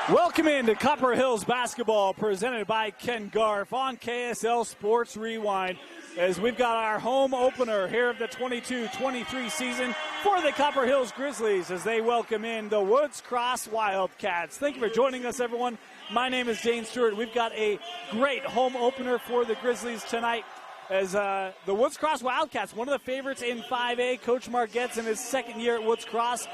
Welcome into Copper Hills basketball presented by Ken Garf on KSL Sports Rewind as we've got our home opener here of the 22-23 season for the Copper Hills Grizzlies as they welcome in the Woods Cross Wildcats. Thank you for joining us, everyone. My name is Dane Stewart. We've got a great home opener for the Grizzlies tonight as the Woods Cross Wildcats, one of the favorites in 5A. Coach Margetts in his second year at Woods Cross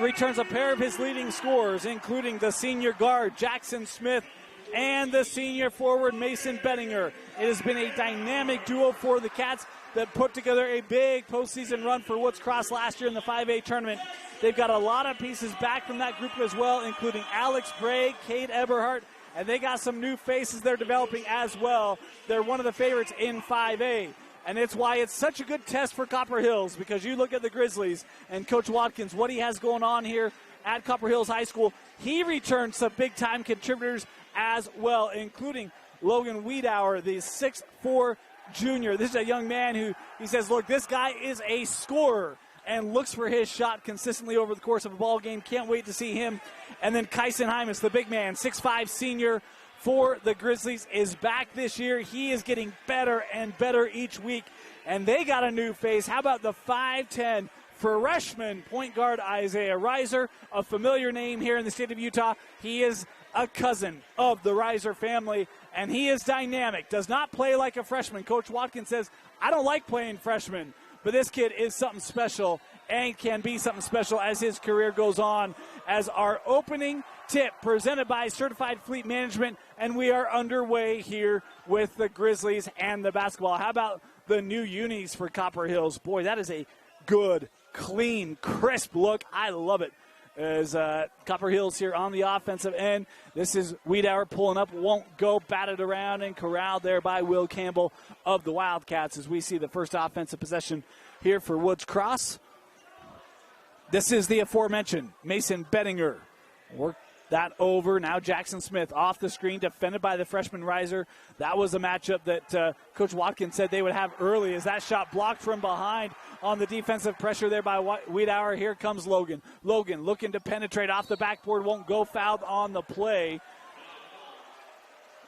returns a pair of his leading scorers, including the senior guard, Jackson Smith, and the senior forward, Mason Bettinger. It has been a dynamic duo for the Cats that put together a big postseason run for Woods Cross last year in the 5A tournament. They've got a lot of pieces back from that group as well, including Alex Bray, Cade Eberhardt, and they got some new faces they're developing as well. They're one of the favorites in 5A. And it's why it's such a good test for Copper Hills, because you look at the Grizzlies and Coach Watkins, what he has going on here at Copper Hills High School. He returns some big-time contributors as well, including Logan Wiedauer, the 6'4 junior. This is a young man who, he says, look, this guy is a scorer and looks for his shot consistently over the course of a ball game. Can't wait to see him. And then Kyson Hymas, the big man, 6'5 senior, for the Grizzlies, is back this year. He is getting better and better each week, and they got a new face. How about the 5'10 freshman point guard Isaiah Reiser, a familiar name here in the state of Utah. He is a cousin of the Reiser family, and he is dynamic. Does not play like a freshman. Coach Watkins says, I don't like playing freshmen, but this kid is something special and can be something special as his career goes on. As our opening tip presented by Certified Fleet Management, and we are underway here with the Grizzlies and the basketball. How about the new unis for Copper Hills? Boy, that is a good, clean, crisp look. I love it. As Copper Hills here on the offensive end. This is Wiedauer pulling up, won't go, batted around and corralled there by Will Campbell of the Wildcats as we see the first offensive possession here for Woods Cross. This is the aforementioned Mason Bettinger. Work that over. Now Jackson Smith off the screen, defended by the freshman Reiser. That was a matchup that Coach Watkins said they would have early as that shot blocked from behind on the defensive pressure there by Wiedauer. Here comes Logan. Logan looking to penetrate off the backboard, won't go, fouled on the play.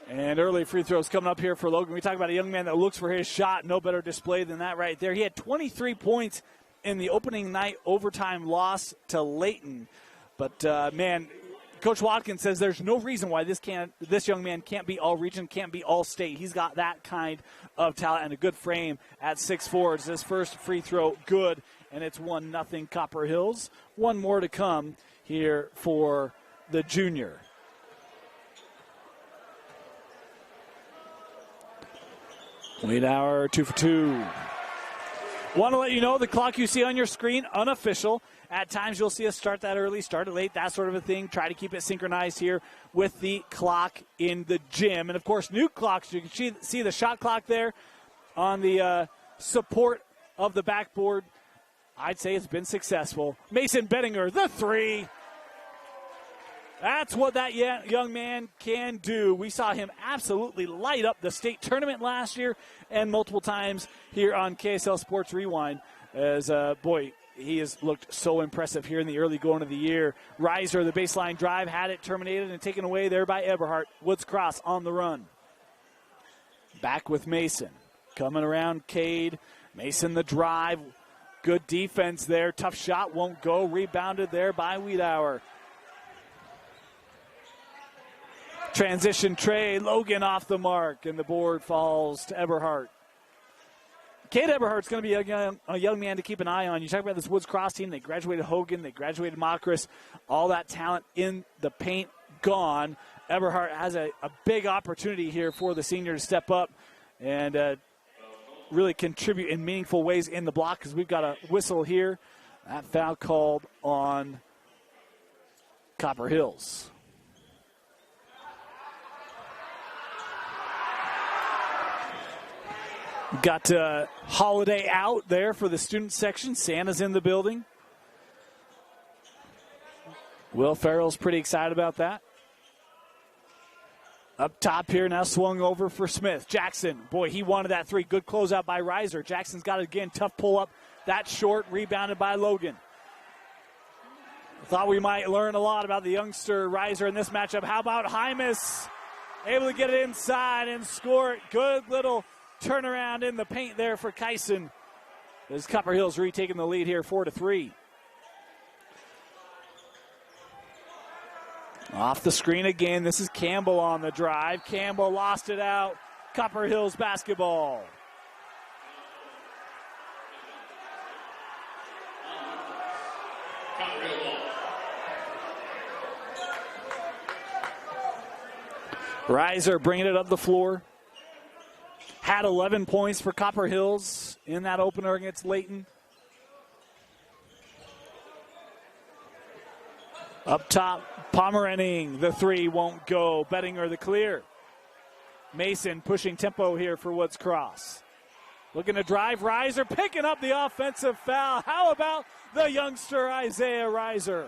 And early free throws coming up here for Logan. We talk about a young man that looks for his shot. No better display than that right there. He had 23 points in the opening night overtime loss to Layton. But, man, Coach Watkins says there's no reason why this young man can't be all-region, can't be all-state. He's got that kind of talent and a good frame at 6'4". It's his first free throw good, and it's 1-0 Copper Hills. One more to come here for the junior. Wiedauer 2 for 2. Want to let you know the clock you see on your screen, unofficial. At times you'll see us start that early, start it late, that sort of a thing. Try to keep it synchronized here with the clock in the gym. And, of course, new clocks. You can see the shot clock there on the support of the backboard. I'd say it's been successful. Mason Bettinger, the three. That's what that young man can do. We saw him absolutely light up the state tournament last year and multiple times here on KSL Sports Rewind. As, boy, he has looked so impressive here in the early going of the year. Reiser, the baseline drive, had it terminated and taken away there by Eberhardt. Woods Cross on the run. Back with Mason. Coming around Cade. Mason the drive. Good defense there. Tough shot, won't go. Rebounded there by Wiedauer. Transition tray, Logan off the mark, and the board falls to Eberhardt. Cade Eberhardt's going to be a young man to keep an eye on. You talk about this Woods Cross team. They graduated Hogan. They graduated Mockris. All that talent in the paint gone. Eberhardt has a big opportunity here for the senior to step up and really contribute in meaningful ways in the block because we've got a whistle here. That foul called on Copper Hills. Got Holiday out there for the student section. Santa's in the building. Will Farrell's pretty excited about that. Up top here now, swung over for Smith. Jackson, boy, he wanted that three. Good closeout by Reiser. Jackson's got it again. Tough pull up. That's short. Rebounded by Logan. Thought we might learn a lot about the youngster riser in this matchup. How about Hymas? Able to get it inside and score it. Good little turnaround in the paint there for Kyson. As Copper Hills retaking the lead here 4-3. Off the screen again. This is Campbell on the drive. Campbell lost it out. Copper Hills basketball. Riser bringing it up the floor. Had 11 points for Copper Hills in that opener against Layton. Up top, Pomerening, the three won't go. Bettinger the clear. Mason pushing tempo here for Woods Cross. Looking to drive, Riser picking up the offensive foul. How about the youngster Isaiah Riser?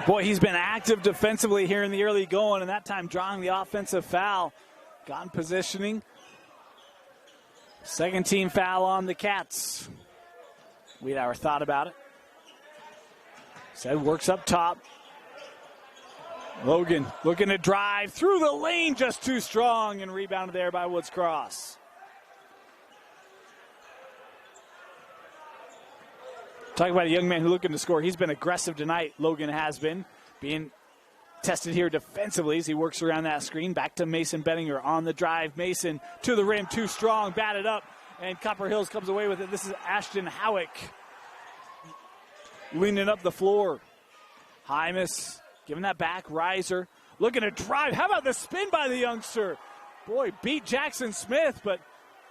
Boy, he's been active defensively here in the early going, and that time drawing the offensive foul. Got in positioning. Second team foul on the Cats. Wiedauer thought about it. Said works up top. Logan looking to drive through the lane, just too strong, and rebounded there by Woods Cross. Talk about a young man who's looking to score. He's been aggressive tonight, Logan has been. Being tested here defensively as he works around that screen. Back to Mason Bettinger on the drive. Mason to the rim, too strong, batted up, and Copper Hills comes away with it. This is Ashton Howick leaning up the floor. Hymas giving that back. Riser looking to drive. How about the spin by the youngster? Boy, beat Jackson Smith, but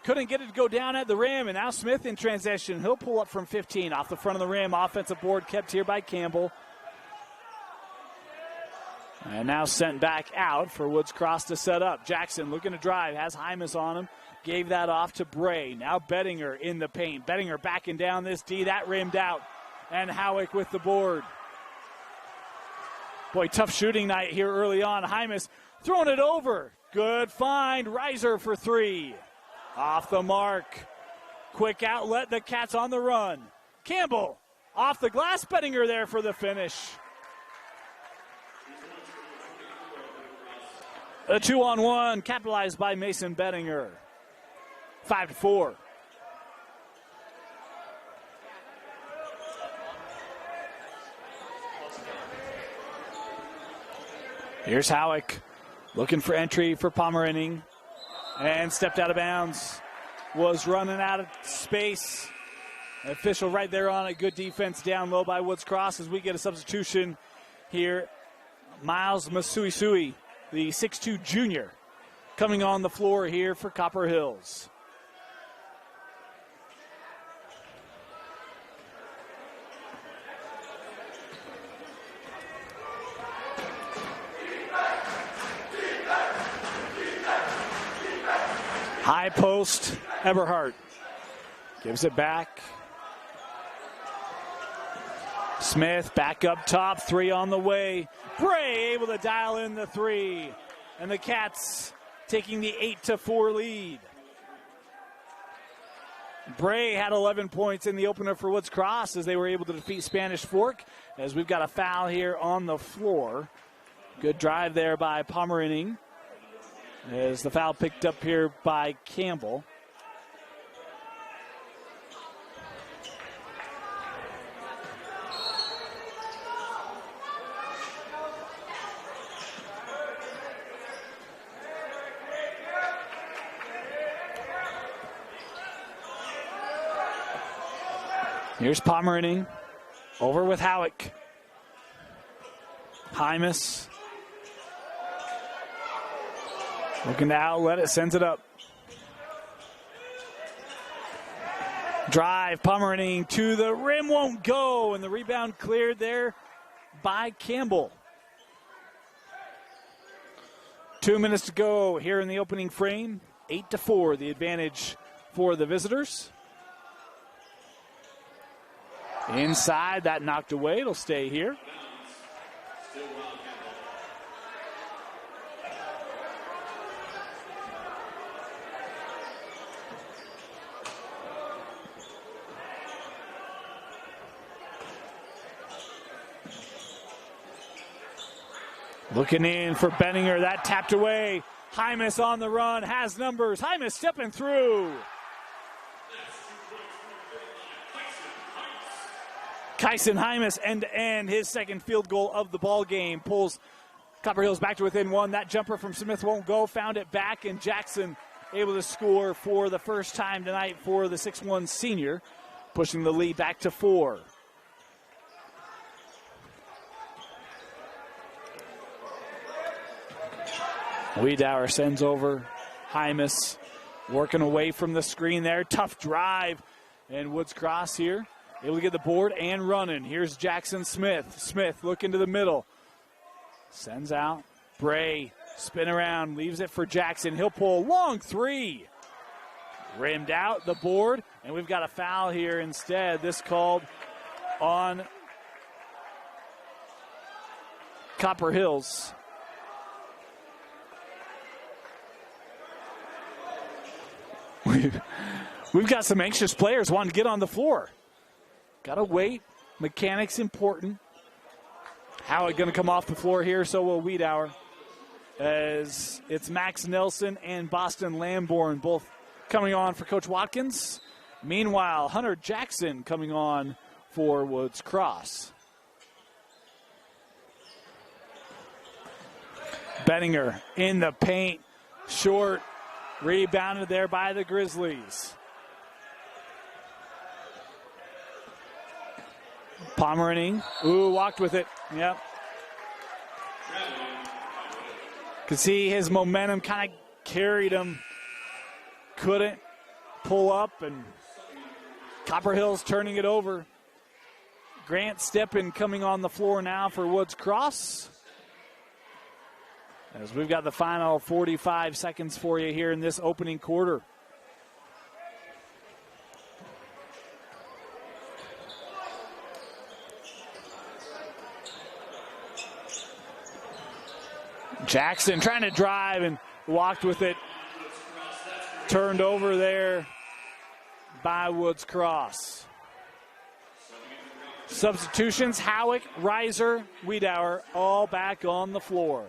couldn't get it to go down at the rim, and now Smith in transition. He'll pull up from 15 off the front of the rim. Offensive board kept here by Campbell. And now sent back out for Woods Cross to set up. Jackson looking to drive, has Hymas on him. Gave that off to Bray. Now Bettinger in the paint. Bettinger backing down this D. That rimmed out. And Howick with the board. Boy, tough shooting night here early on. Hymas throwing it over. Good find. Riser for three. Off the mark. Quick outlet. The Cats on the run. Campbell off the glass. Bettinger there for the finish. A 2-on-1 capitalized by Mason Bettinger. 5-4. Here's Howick looking for entry for Pomerening. And stepped out of bounds. Was running out of space. Official right there on it. Good defense down low by Woods Cross as we get a substitution here. Miles Masuisui, the 6'2 junior, coming on the floor here for Copper Hills. High post, Eberhardt gives it back. Smith back up top, three on the way. Bray able to dial in the three. And the Cats taking the 8-4 lead. Bray had 11 points in the opener for Woods Cross as they were able to defeat Spanish Fork. As we've got a foul here on the floor. Good drive there by Pomerening. As the foul picked up here by Campbell. Here's Pomerening over with Howick. Hymas looking to outlet it, sends it up. Drive, Pomerening to the rim, won't go, and the rebound cleared there by Campbell. 2 minutes to go here in the opening frame. 8-4, the advantage for the visitors. Inside, that knocked away. It'll stay here. Looking in for Benninger. That tapped away. Hymas on the run. Has numbers. Hymas stepping through. Kyson Hymas end-to-end. His second field goal of the ball game. Pulls Copper Hills back to within one. That jumper from Smith won't go. Found it back, and Jackson able to score for the first time tonight for the 6'1 senior, pushing the lead back to 4. Wiedauer sends over. Hymas working away from the screen there. Tough drive. And Woods Cross here, able to get the board and running. Here's Jackson Smith. Smith looking to the middle. Sends out. Bray, spin around, leaves it for Jackson. He'll pull a long 3. Rimmed out the board, and we've got a foul here instead. This called on Copper Hills. We've got some anxious players wanting to get on the floor. Got to wait. Mechanics important. Howitt going to come off the floor here, so will Wiedauer. As it's Max Nelson and Boston Lamborn both coming on for Coach Watkins. Meanwhile, Hunter Jackson coming on for Woods Cross. Benninger in the paint. Short. Rebounded there by the Grizzlies. Pomeranian. Ooh, walked with it. Yep. Could see his momentum kind of carried him. Couldn't pull up, and Copper Hills turning it over. Grant Steppen coming on the floor now for Woods Cross. As we've got the final 45 seconds for you here in this opening quarter. Jackson trying to drive and walked with it. Turned over there by Woods Cross. Substitutions, Howick, Reiser, Wiedauer, all back on the floor.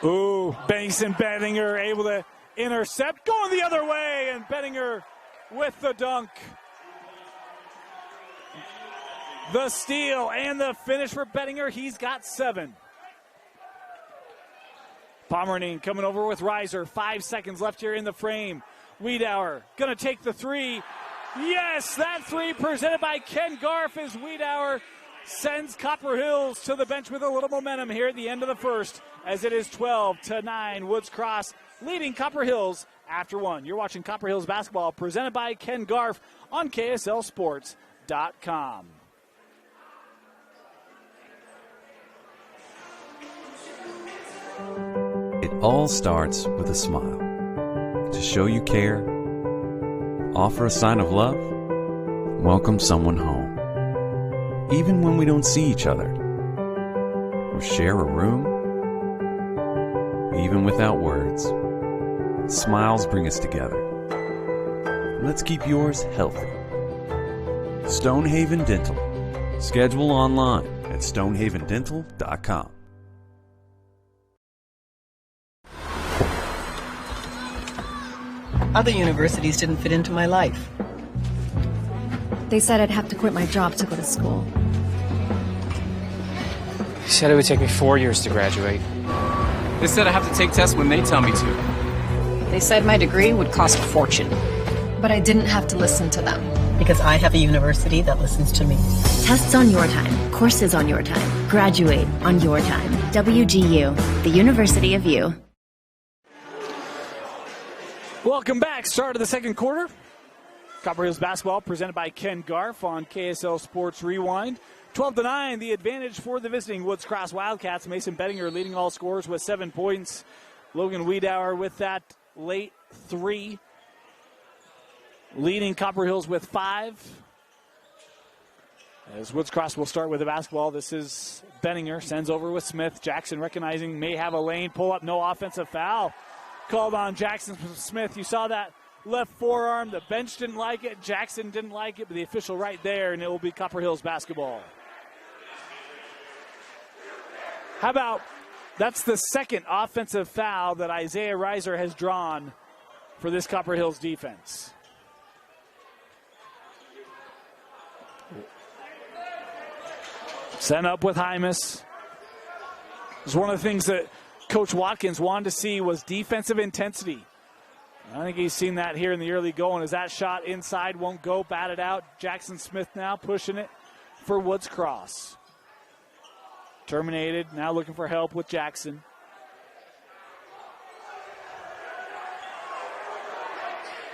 Ooh, Mason Benninger able to intercept, going the other way, and Benninger with the dunk. The steal and the finish for Benninger. He's got 7. Pomeranian coming over with Reiser. 5 seconds left here in the frame. Wiedauer going to take the 3. Yes, that 3 presented by Ken Garf as Wiedauer sends Copper Hills to the bench with a little momentum here at the end of the first, as it is 12-9. Woods Cross leading Copper Hills after 1. You're watching Copper Hills basketball presented by Ken Garf on KSLSports.com. It all starts with a smile. To show you care, offer a sign of love, welcome someone home. Even when we don't see each other, or share a room, even without words, smiles bring us together. Let's keep yours healthy. Stonehaven Dental. Schedule online at stonehavendental.com. Other universities didn't fit into my life. They said I'd have to quit my job to go to school. They said it would take me 4 years to graduate. They said I have to take tests when they tell me to. They said my degree would cost a fortune. But I didn't have to listen to them. Because I have a university that listens to me. Tests on your time. Courses on your time. Graduate on your time. WGU, the University of You. Welcome back. Start of the second quarter. Copper Hills basketball presented by Ken Garf on KSL Sports Rewind. 12-9, the advantage for the visiting Woods Cross Wildcats. Mason Benninger leading all scorers with 7 points. Logan Wiedauer with that late 3. Leading Copper Hills with 5. As Woods Cross will start with the basketball. This is Benninger, sends over with Smith. Jackson recognizing may have a lane, pull up, no offensive foul. Called on Jackson Smith. You saw that left forearm. The bench didn't like it. Jackson didn't like it, but the official right there, and it will be Copper Hills basketball. How about, that's the second offensive foul that Isaiah Reiser has drawn for this Copper Hills defense. Sent up with Hymas. It was one of the things that Coach Watkins wanted to see was defensive intensity. I think he's seen that here in the early going as that shot inside won't go, batted out. Jackson Smith now pushing it for Woods Cross. Terminated, now looking for help with Jackson.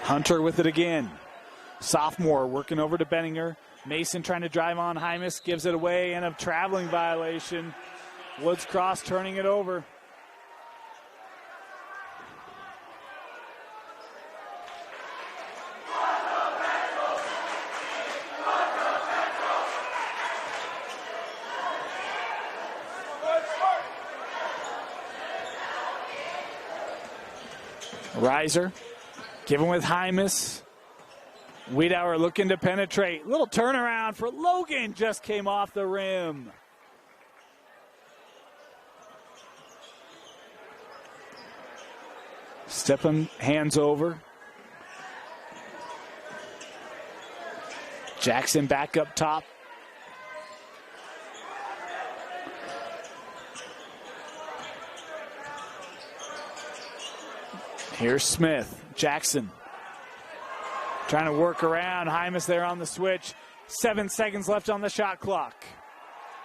Hunter with it again. Sophomore working over to Benninger. Mason trying to drive on Hymas, gives it away, and a traveling violation. Woods Cross turning it over. Reiser, giving with Hymas. Wiedauer looking to penetrate. Little turnaround for Logan, just came off the rim. Steppen hands over. Jackson back up top. Here's Smith. Jackson trying to work around. Hymas there on the switch. 7 seconds left on the shot clock.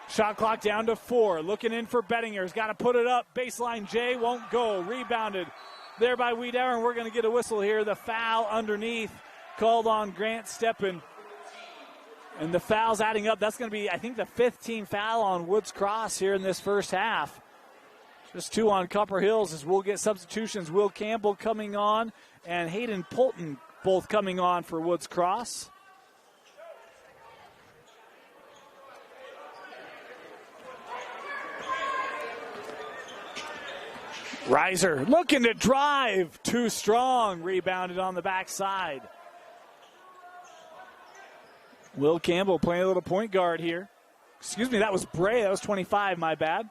Shot clock down to 4. Looking in for Bettinger. He's got to put it up. Baseline J won't go. Rebounded there by Wiedauer, and we're going to get a whistle here. The foul underneath called on Grant Steppen. And the foul's adding up. That's going to be, I think, the 15th foul on Woods Cross here in this first half. Just 2 on Copper Hills as we'll get substitutions. Will Campbell coming on and Hayden Polton both coming on for Woods Cross. Reiser looking to drive. Too strong. Rebounded on the backside. Will Campbell playing a little point guard here. Excuse me, that was Bray. That was 25, my bad.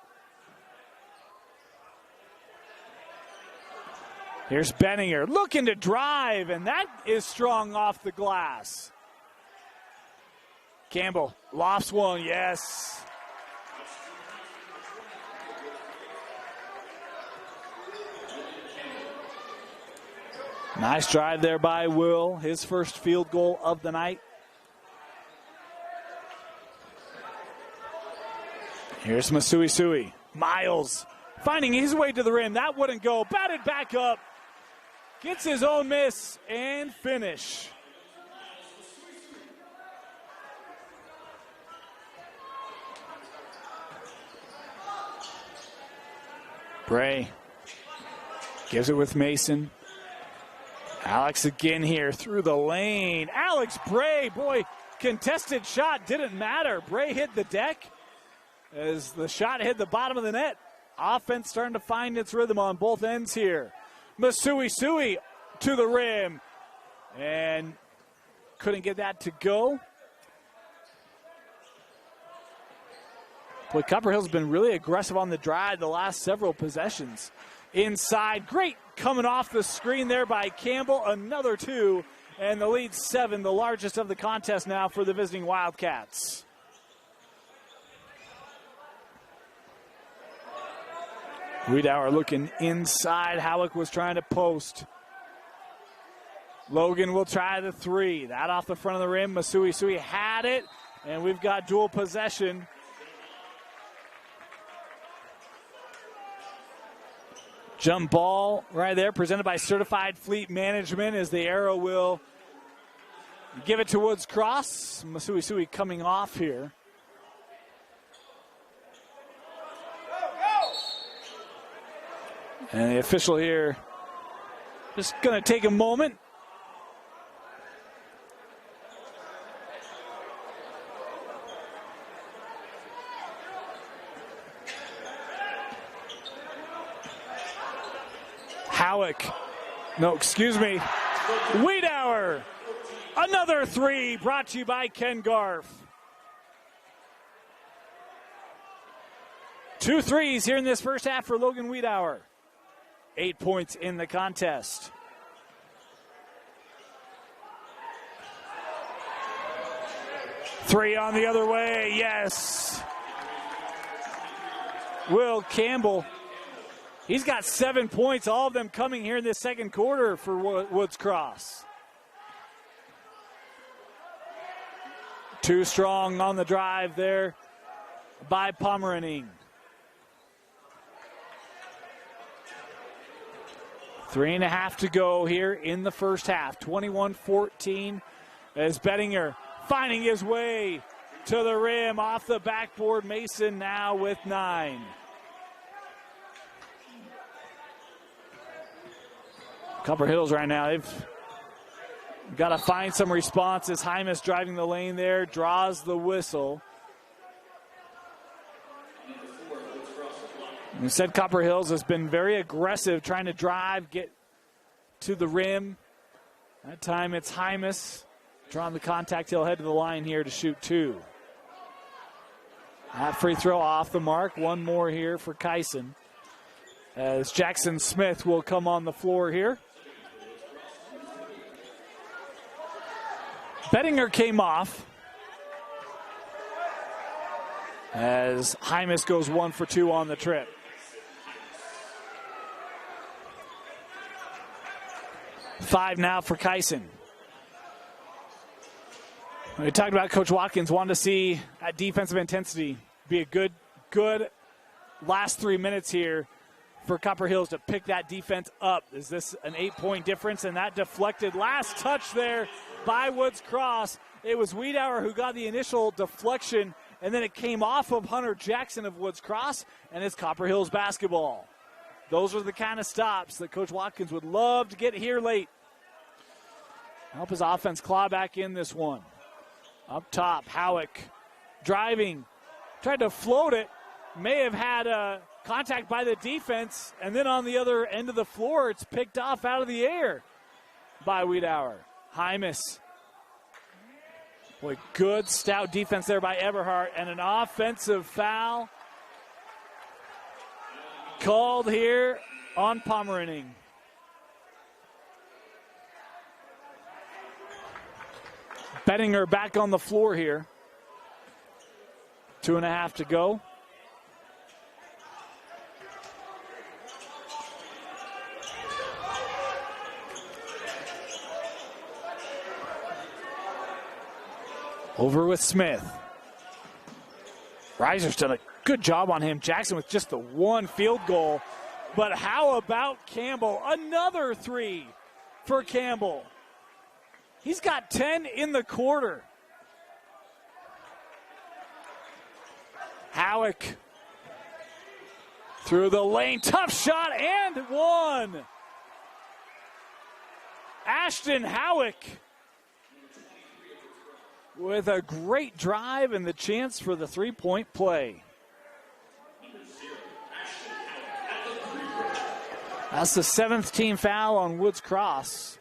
Here's Benninger looking to drive, and that is strong off the glass. Campbell lofts one, yes. Nice drive there by Will, his first field goal of the night. Here's Masuisui. Miles finding his way to the rim. That wouldn't go. Batted back up. Gets his own miss and finish. Bray gives it with Mason. Alex again here through the lane. Alex Bray, boy, contested shot didn't matter. Bray hit the deck as the shot hit the bottom of the net. Offense starting to find its rhythm on both ends here. Masuisui to the rim and couldn't get that to go. Boy, Copper Hill's been really aggressive on the drive the last several possessions. Inside, great coming off the screen there by Campbell. Another 2, and the lead 7, the largest of the contest now for the visiting Wildcats. Wiedauer looking inside. Halleck was trying to post. Logan will try the 3. That off the front of the rim. Masuisui had it, and we've got dual possession. Jump ball right there, presented by Certified Fleet Management, as the arrow will give it to Woods Cross. Masuisui coming off here. And the official here just going to take a moment. Wiedauer. Another three brought to you by Ken Garf. 2 threes here in this first half for Logan Wiedauer. 8 points in the contest. Three on the other way, yes. Will Campbell, he's got 7 points, all of them coming here in this second quarter for Woods Cross. Too strong on the drive there by Pomeranian. 3.5 to go here in the first half. 21-14 as Bettinger finding his way to the rim off the backboard. Mason now with 9. Copper Hills right now, they've got to find some responses. Hymas driving the lane there, draws the whistle. Instead, Copper Hills has been very aggressive, trying to drive, get to the rim. That time it's Hymas drawing the contact. He'll head to the line here to shoot 2. That free throw off the mark. One more here for Kyson, as Jackson Smith will come on the floor here. Bettinger came off as Hymas goes 1 for 2 on the trip. Five now for Kyson. We talked about Coach Watkins wanting to see that defensive intensity be a good last 3 minutes here for Copper Hills to pick that defense up. Is this an 8-point difference? And that deflected last touch there by Woods Cross. It was Wiedauer who got the initial deflection, and then it came off of Hunter Jackson of Woods Cross, and it's Copper Hills basketball. Those are the kind of stops that Coach Watkins would love to get here late. Help his offense claw back in this one. Up top, Howick driving, tried to float it, may have had a contact by the defense, and then on the other end of the floor, it's picked off out of the air by Wiedauer. Hymas. Boy, good stout defense there by Eberhardt, and an offensive foul called here on Pomeranian. Bettinger back on the floor here. 2.5 to go. Over with Smith. Reiser's done a good job on him. Jackson with just the one field goal. But how about Campbell? Another three for Campbell. He's got 10 in the quarter. Howick through the lane. Tough shot and one. Ashton Howick with a great drive and the chance for the three-point play. That's the 7th team foul on Woods Cross,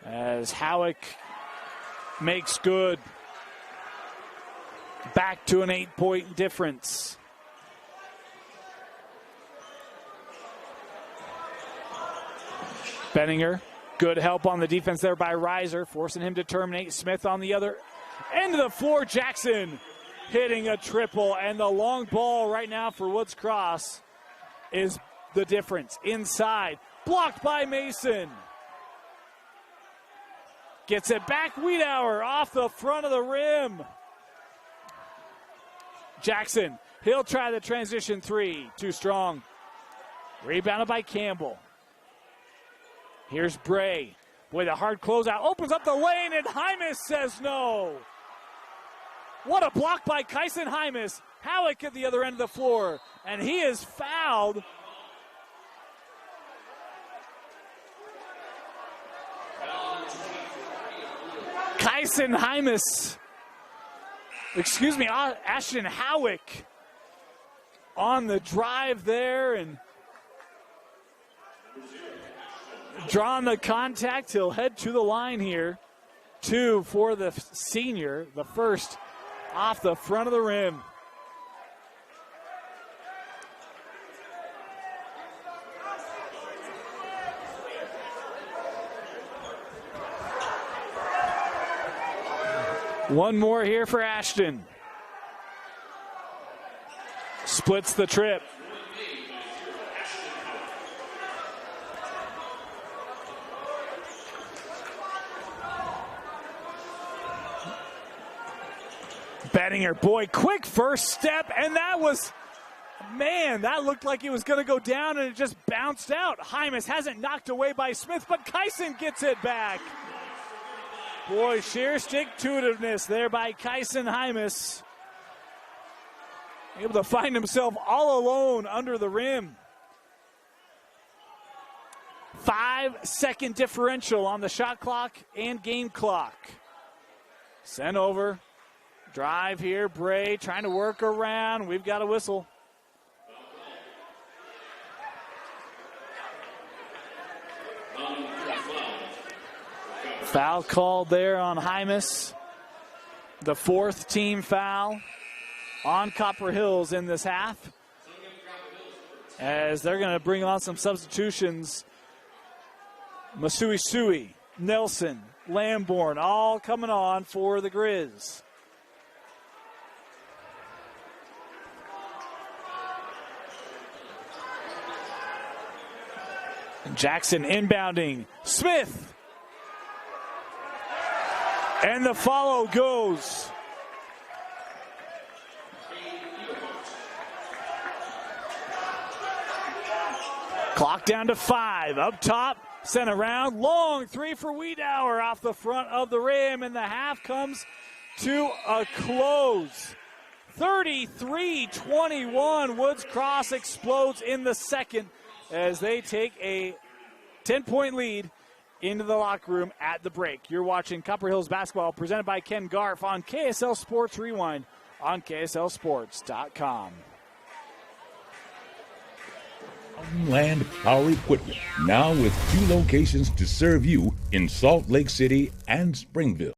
as Howick makes good. Back to an 8-point difference. Bettinger, good help on the defense there by Reiser, forcing him to terminate. Smith on the other end of the floor. Jackson hitting a triple, and the long ball right now for Woods Cross is the difference. Inside, blocked by Mason. Gets it back, Wiedauer off the front of the rim. Jackson, he'll try the transition three. Too strong. Rebounded by Campbell. Here's Bray. Boy, the hard closeout opens up the lane, and Hymas says no. What a block by Kyson Hymas. Howick at the other end of the floor, and he is fouled. Kyson Hymas. Ashton Howick on the drive there, and Drawing the contact, he'll head to the line here. 2 for the senior, the first off the front of the rim. One more here for Ashton. Splits the trip. Bettinger, boy, quick first step, and that was, man, that looked like it was going to go down, and it just bounced out. Hymas hasn't knocked away by Smith, but Kyson gets it back. Boy, sheer stick-to-itiveness there by Kyson Hymas. Able to find himself all alone under the rim. 5-second differential on the shot clock and game clock. Sent over. Drive here, Bray trying to work around. We've got a whistle. Foul called there on Hymas. The 4th team foul on Copper Hills in this half. As they're going to bring on some substitutions. Masui Sui, Nelson, Lamborn, all coming on for the Grizz. Jackson inbounding. Smith. And the follow goes. Clock down to 5. Up top, sent around. Long 3 for Wiedauer off the front of the rim. And the half comes to a close. 33-21. Woods Cross explodes in the second as they take a 10-point lead into the locker room at the break. You're watching Copper Hills basketball presented by Ken Garf on KSL Sports Rewind on KSLSports.com. Land Power Equipment, now with 2 locations to serve you in Salt Lake City and Springville.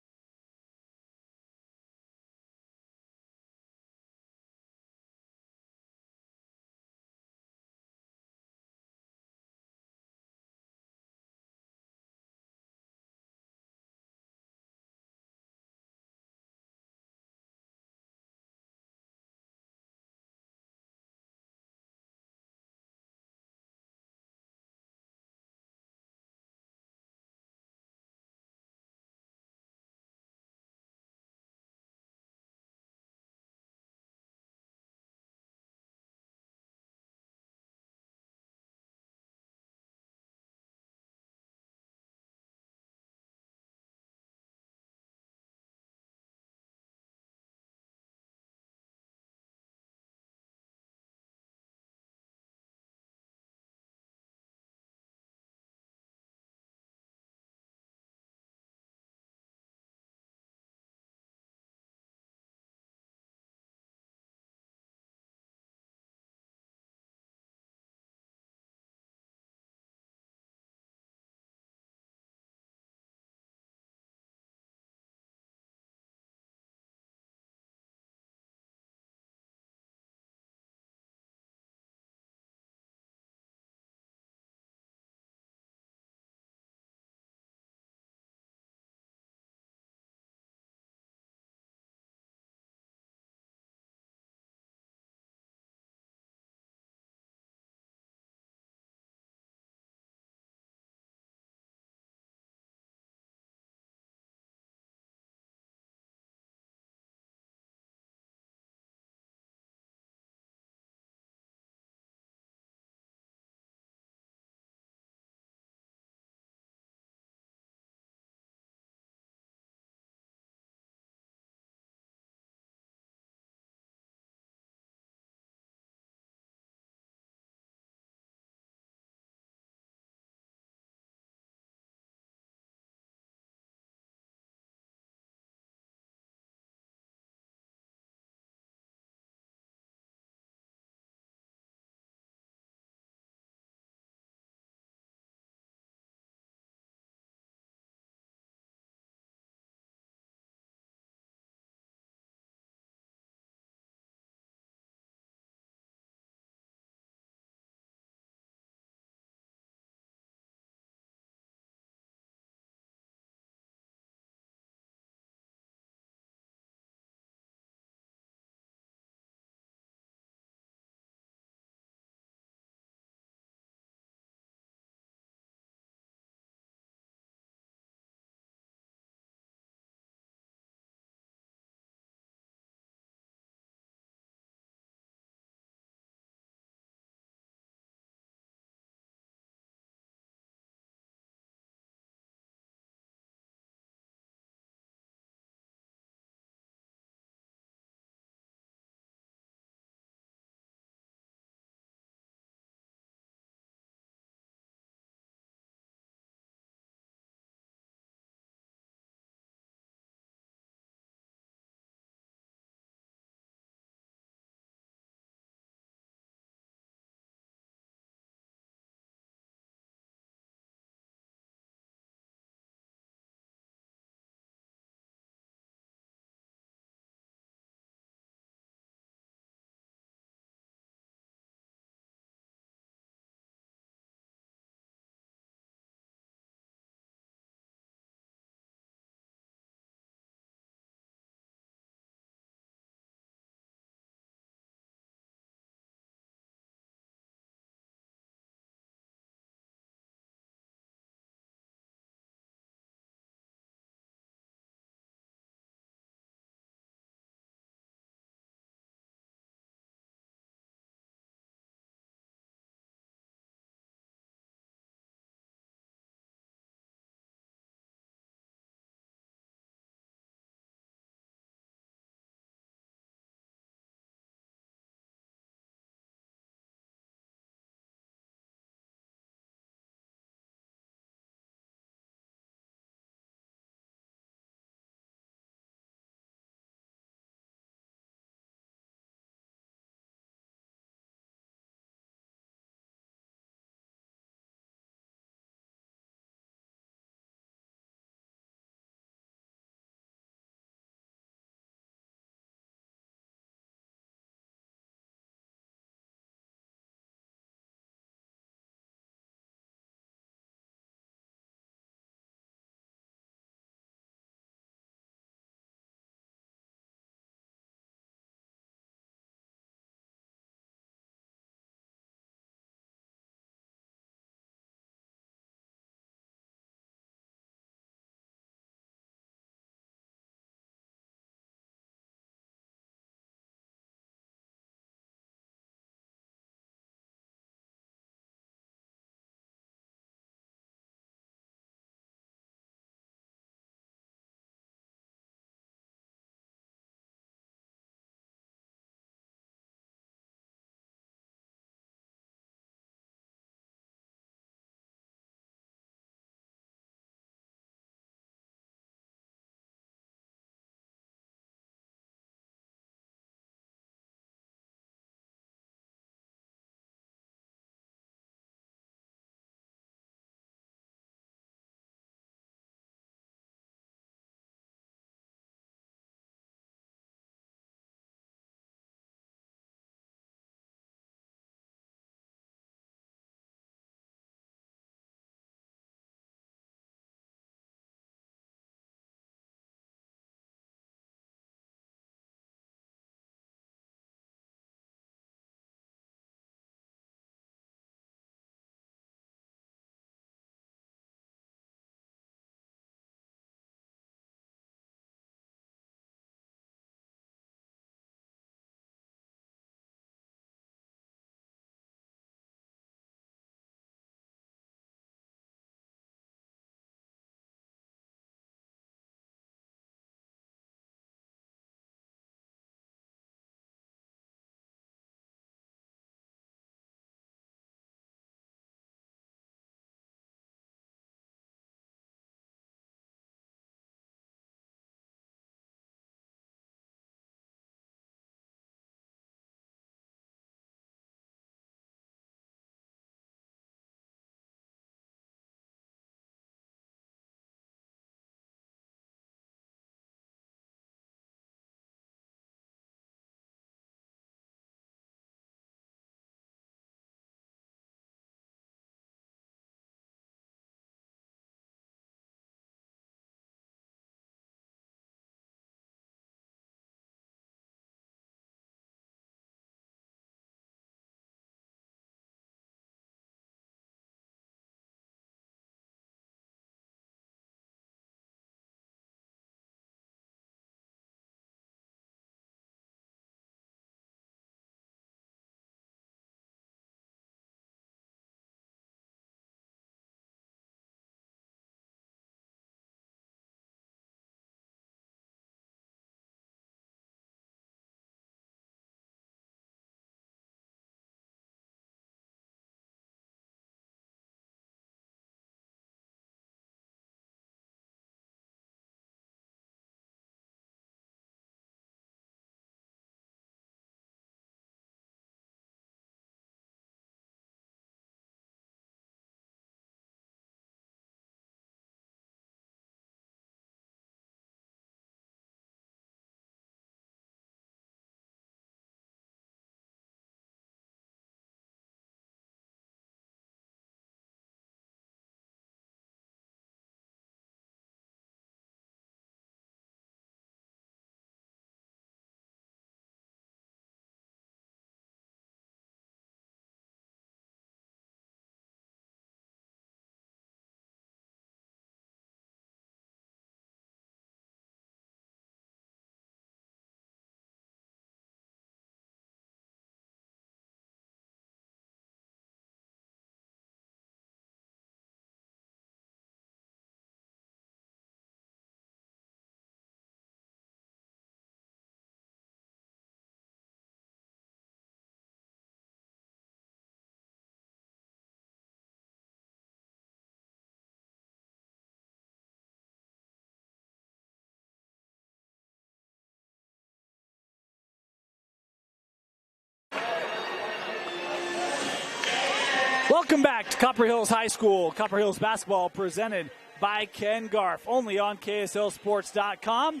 Welcome back to Copper Hills High School. Copper Hills basketball presented by Ken Garf, only on KSLSports.com.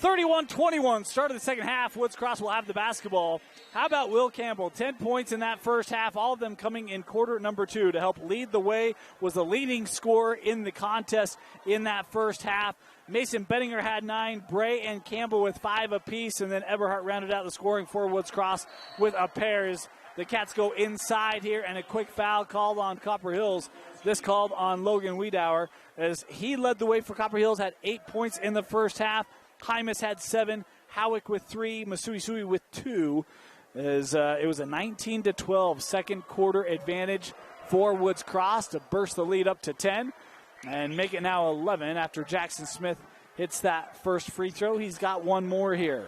31-21, start of the second half. Woods Cross will have the basketball. How about Will Campbell? 10 points in that first half, all of them coming in quarter number 2 to help lead the way. Was the leading scorer in the contest in that first half. Mason Bettinger had 9, Bray and Campbell with 5 apiece, and then Eberhardt rounded out the scoring for Woods Cross with a pair. As the Cats go inside here, and a quick foul called on Copper Hills. This called on Logan Wiedauer as he led the way for Copper Hills, had 8 points in the first half. Hymas had 7, Howick with 3, Masuisui with 2. As it was a 19-12 second quarter advantage for Woods Cross to burst the lead up to 10 and make it now 11 after Jackson Smith hits that first free throw. He's got one more here.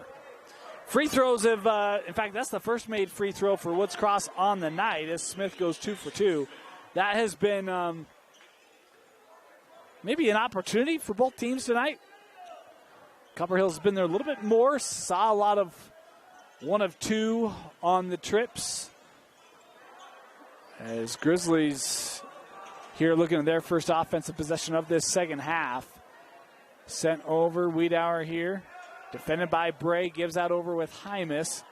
Free throws have, in fact, that's the first made free throw for Woods Cross on the night as Smith goes 2 for 2. That has been maybe an opportunity for both teams tonight. Copper Hills has been there a little bit more. Saw a lot of 1 of 2 on the trips. As Grizzlies here looking at their first offensive possession of this second half. Sent over, Wiedauer here. Defended by Bray, gives out over with Hymas.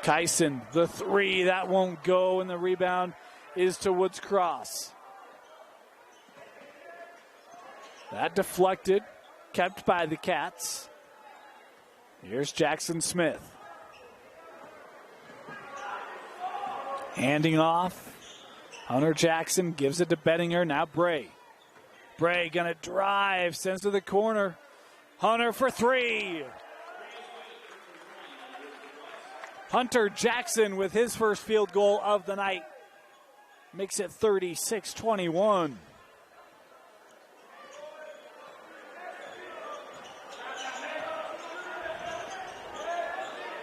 Kyson, the 3, that won't go, and the rebound is to Woods Cross. That deflected, kept by the Cats. Here's Jackson Smith. Handing off. Hunter Jackson gives it to Bettinger. Now Bray. Bray gonna drive, sends to the corner. Hunter for 3. Hunter Jackson with his first field goal of the night. Makes it 36-21.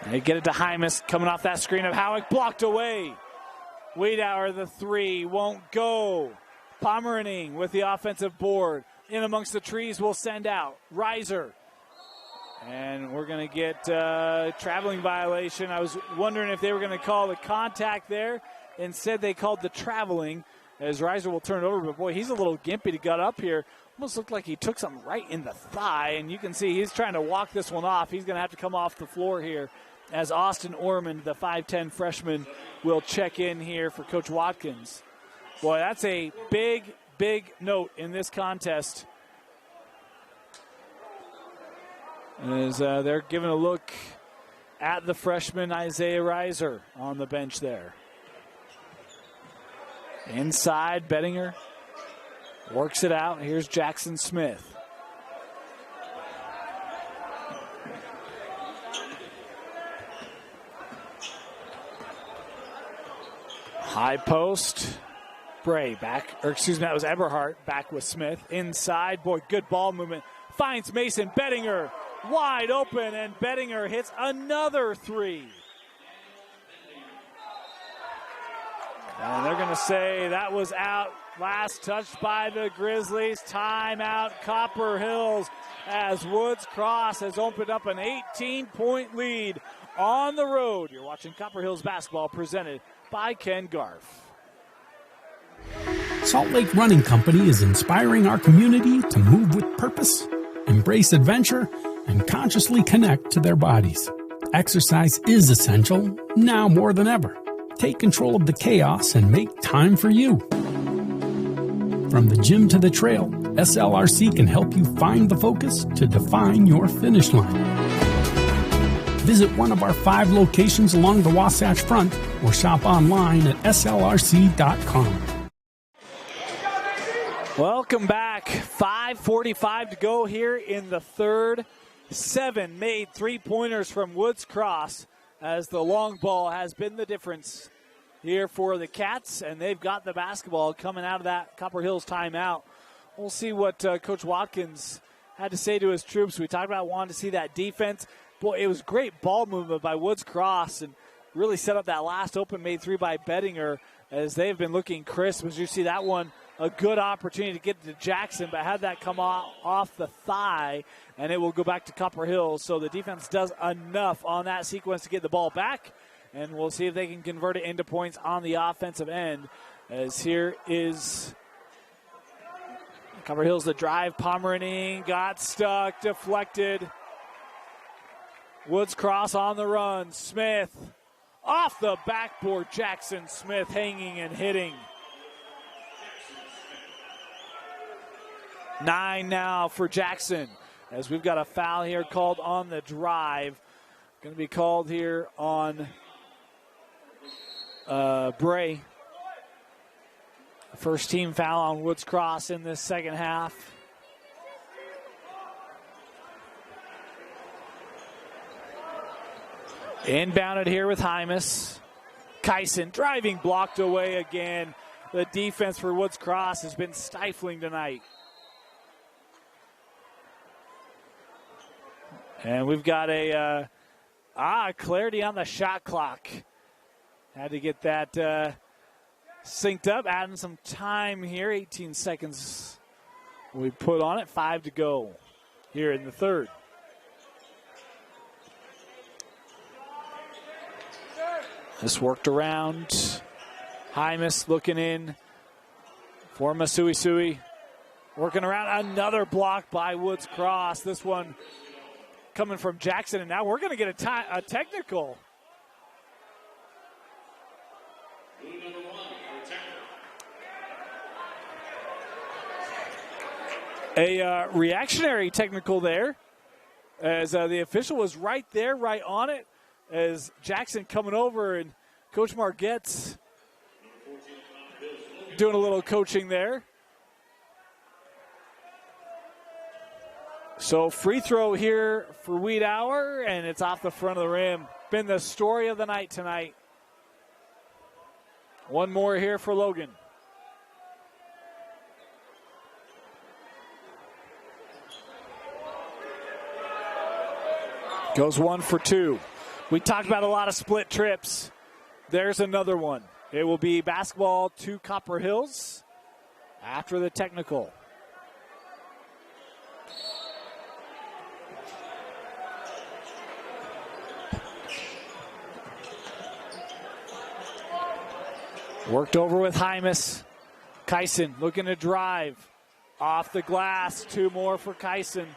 They get it to Hymas, coming off that screen of Howick, blocked away. Wiedauer, the 3, won't go. Pomeranian with the offensive board. In amongst the trees will send out. Reiser. And we're going to get traveling violation. I was wondering if they were going to call the contact there. Instead, they called the traveling as Reiser will turn it over. But, boy, he's a little gimpy to get up here. Almost looked like he took something right in the thigh. And you can see he's trying to walk this one off. He's going to have to come off the floor here as Austin Ormond, the 5'10 freshman, will check in here for Coach Watkins. Boy, that's a big, big note in this contest. As they're giving a look at the freshman Isaiah Reiser on the bench there. Inside, Bettinger works it out. Here's Jackson Smith. High post. Bray back, or excuse me, that was Eberhardt back with Smith. Inside, boy, good ball movement. Finds Mason Bettinger wide open, and Bettinger hits another 3. And they're going to say that was out. Last touched by the Grizzlies. Timeout, Copper Hills, as Woods Cross has opened up an 18-point lead on the road. You're watching Copper Hills basketball presented by Ken Garf. Salt Lake Running Company is inspiring our community to move with purpose, embrace adventure, and consciously connect to their bodies. Exercise is essential, now more than ever. Take control of the chaos and make time for you. From the gym to the trail, SLRC can help you find the focus to define your finish line. Visit one of our 5 locations along the Wasatch Front or shop online at slrc.com. Welcome back. 5:45 to go here in the third. 7 made 3-pointers from Woods Cross as the long ball has been the difference here for the Cats, and they've got the basketball coming out of that Copper Hills timeout. We'll see what Coach Watkins had to say to his troops. We talked about wanting to see that defense. Boy, it was great ball movement by Woods Cross and really set up that last open made 3 by Bettinger as they've been looking crisp. As you see that one, a good opportunity to get to Jackson, but had that come off the thigh, and it will go back to Copper Hills. So the defense does enough on that sequence to get the ball back. and we'll see if they can convert it into points on the offensive end. As here is Copper Hills the drive. Pomeraning got stuck, deflected. Woods Cross on the run. Smith off the backboard. Jackson Smith hanging and hitting. 9 now for Jackson, as we've got a foul here called on the drive. Going to be called here on Bray. First team foul on Woods Cross in this second half. Inbounded here with Hymas. Kyson driving, blocked away again. The defense for Woods Cross has been stifling tonight. And we've got a clarity on the shot clock. Had to get that synced up, adding some time here. 18 seconds we put on it. 5 to go here in the third. This worked around. Hymas looking in for Masui. Working around, another block by Woods Cross. This one coming from Jackson, and now we're going to get a technical. A reactionary technical there, as the official was right there, right on it, as Jackson coming over, and Coach Margette's doing a little coaching there. So free throw here for Wiedauer, and it's off the front of the rim. Been the story of the night tonight. One more here for Logan. Goes 1 for 2. We talked about a lot of split trips. There's another one. It will be basketball to Copper Hills after the technical. Worked over with Hymas. Kyson looking to drive. Off the glass. 2 more for Kyson.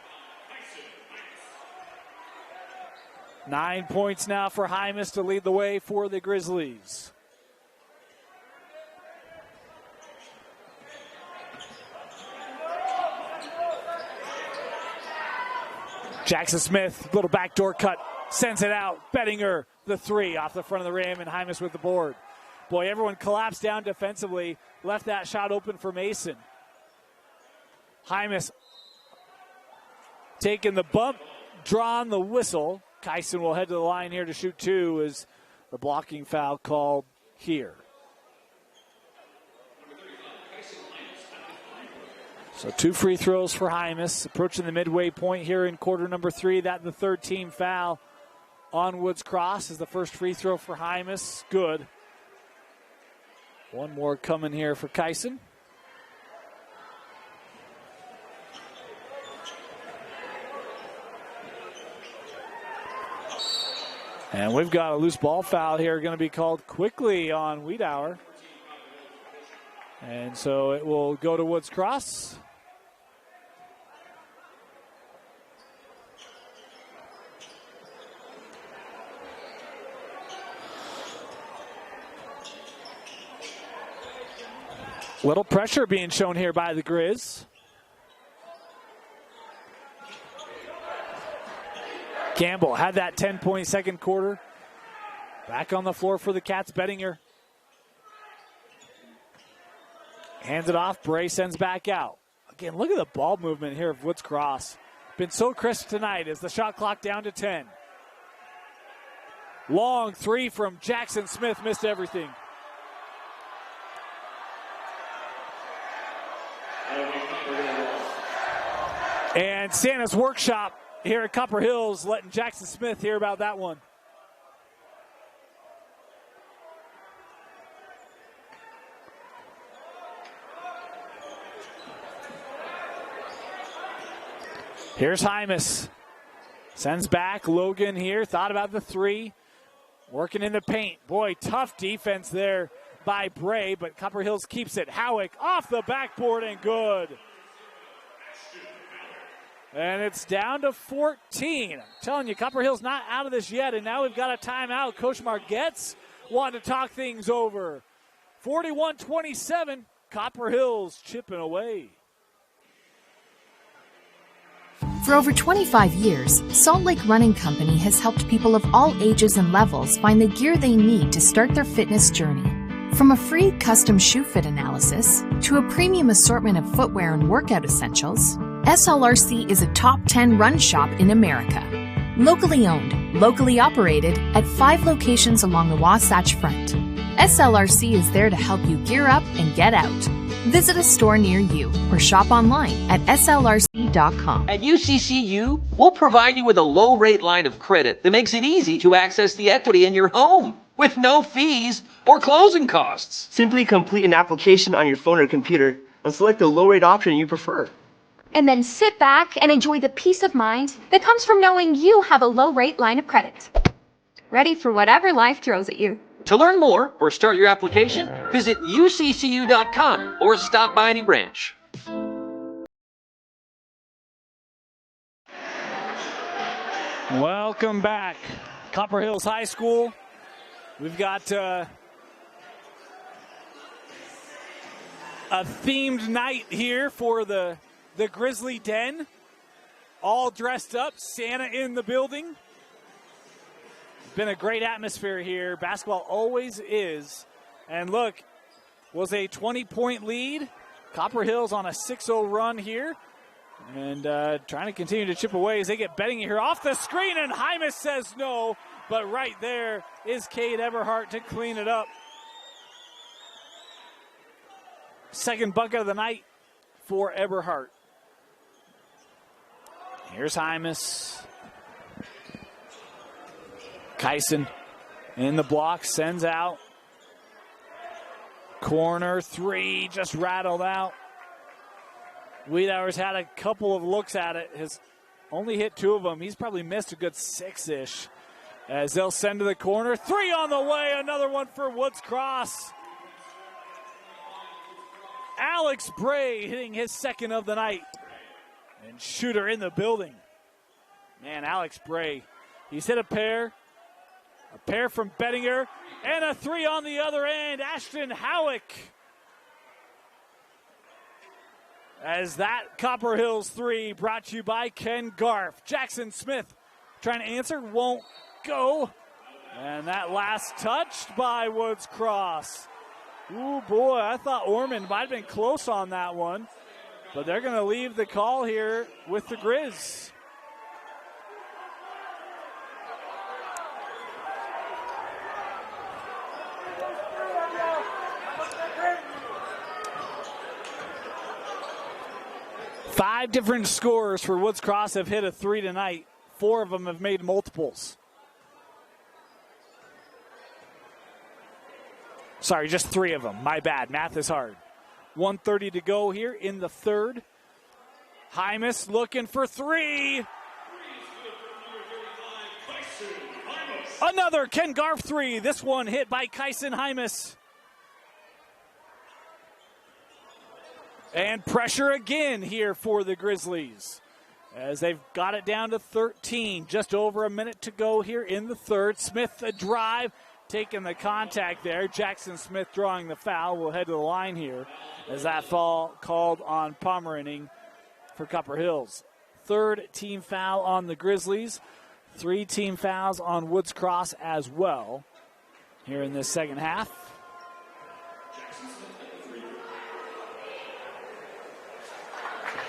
9 points now for Hymas to lead the way for the Grizzlies. Jackson Smith, little backdoor cut, sends it out. Bettinger, the 3 off the front of the rim, and Hymas with the board. Boy, everyone collapsed down defensively, left that shot open for Mason. Hymas taking the bump, drawing the whistle. Kyson will head to the line here to shoot 2 as the blocking foul called here. So 2 free throws for Hymas, approaching the midway point here in quarter number 3. That the third team foul on Woods Cross is the first free throw for Hymas. Good. One more coming here for Kyson. And we've got a loose ball foul here going to be called quickly on Wiedauer. And so it will go to Woods Cross. Little pressure being shown here by the Grizz. Campbell had that 10-point second quarter. Back on the floor for the Cats. Bettinger hands it off. Bray sends back out. Again, look at the ball movement here of Woods Cross. Been so crisp tonight as the shot clock down to 10. Long 3 from Jackson Smith. Missed everything. And Santa's Workshop here at Copper Hills letting Jackson Smith hear about that one. Here's Hymas. Sends back. Logan here. Thought about the 3. Working in the paint. Boy, tough defense there by Bray, but Copper Hills keeps it. Howick off the backboard and good. And it's down to 14. I'm telling you, Copper Hills not out of this yet, and now we've got a timeout. Coach Margette's wanting to talk things over. 41-27, Copper Hills chipping away. For over 25 years, Salt Lake Running Company has helped people of all ages and levels find the gear they need to start their fitness journey. From a free custom shoe fit analysis to a premium assortment of footwear and workout essentials, SLRC is a top 10 run shop in America. Locally owned, locally operated at 5 locations along the Wasatch Front. SLRC is there to help you gear up and get out. Visit a store near you or shop online at slrc.com. At UCCU, we'll provide you with a low-rate line of credit that makes it easy to access the equity in your home with no fees or closing costs. Simply complete an application on your phone or computer and select the low-rate option you prefer. And then sit back and enjoy the peace of mind that comes from knowing you have a low-rate line of credit. Ready for whatever life throws at you. To learn more or start your application, visit uccu.com or stop by any branch. Welcome back. Copper Hills High School. We've got a themed night here for the Grizzly Den. All dressed up, Santa in the building. Been a great atmosphere here. Basketball always is. And look, was a 20-point lead. Copper Hills on a 6-0 run here. And trying to continue to chip away as they get Betting here off the screen. And Hymas says no. But right there is Cade Everhart to clean it up. Second bucket of the night for Everhart. Here's Hymas. Kyson in the block, sends out. Corner three, just rattled out. Wiedauer's had a couple of looks at it, has only hit 2 of them. He's probably missed a good 6-ish. As they'll send to the corner. 3 on the way, another one for Woods Cross. Alex Bray hitting his second of the night. And shooter in the building. Man, Alex Bray, he's hit a pair from Bettinger, and a 3 on the other end, Ashton Howick. As that Copper Hills 3 brought to you by Ken Garf. Jackson Smith trying to answer, won't go. And that last touched by Woods Cross. Ooh, boy, I thought Ormond might have been close on that one. But they're going to leave the call here with the Grizz. Five different scorers for Woods Cross have hit a 3 tonight. 4 of them have made multiples. Sorry, just 3 of them. My bad. Math is hard. 1:30 to go here in the third. Hymas looking for 3. Another Ken Garf 3. This one hit by Kyson Hymas. And pressure again here for the Grizzlies as they've got it down to 13. Just over a minute to go here in the third. Smith a drive, taking the contact there. Jackson Smith drawing the foul. We'll head to the line here as that foul called on Pomeraning for Copper Hills. Third team foul on the Grizzlies. 3 team fouls on Woods Cross as well here in this second half.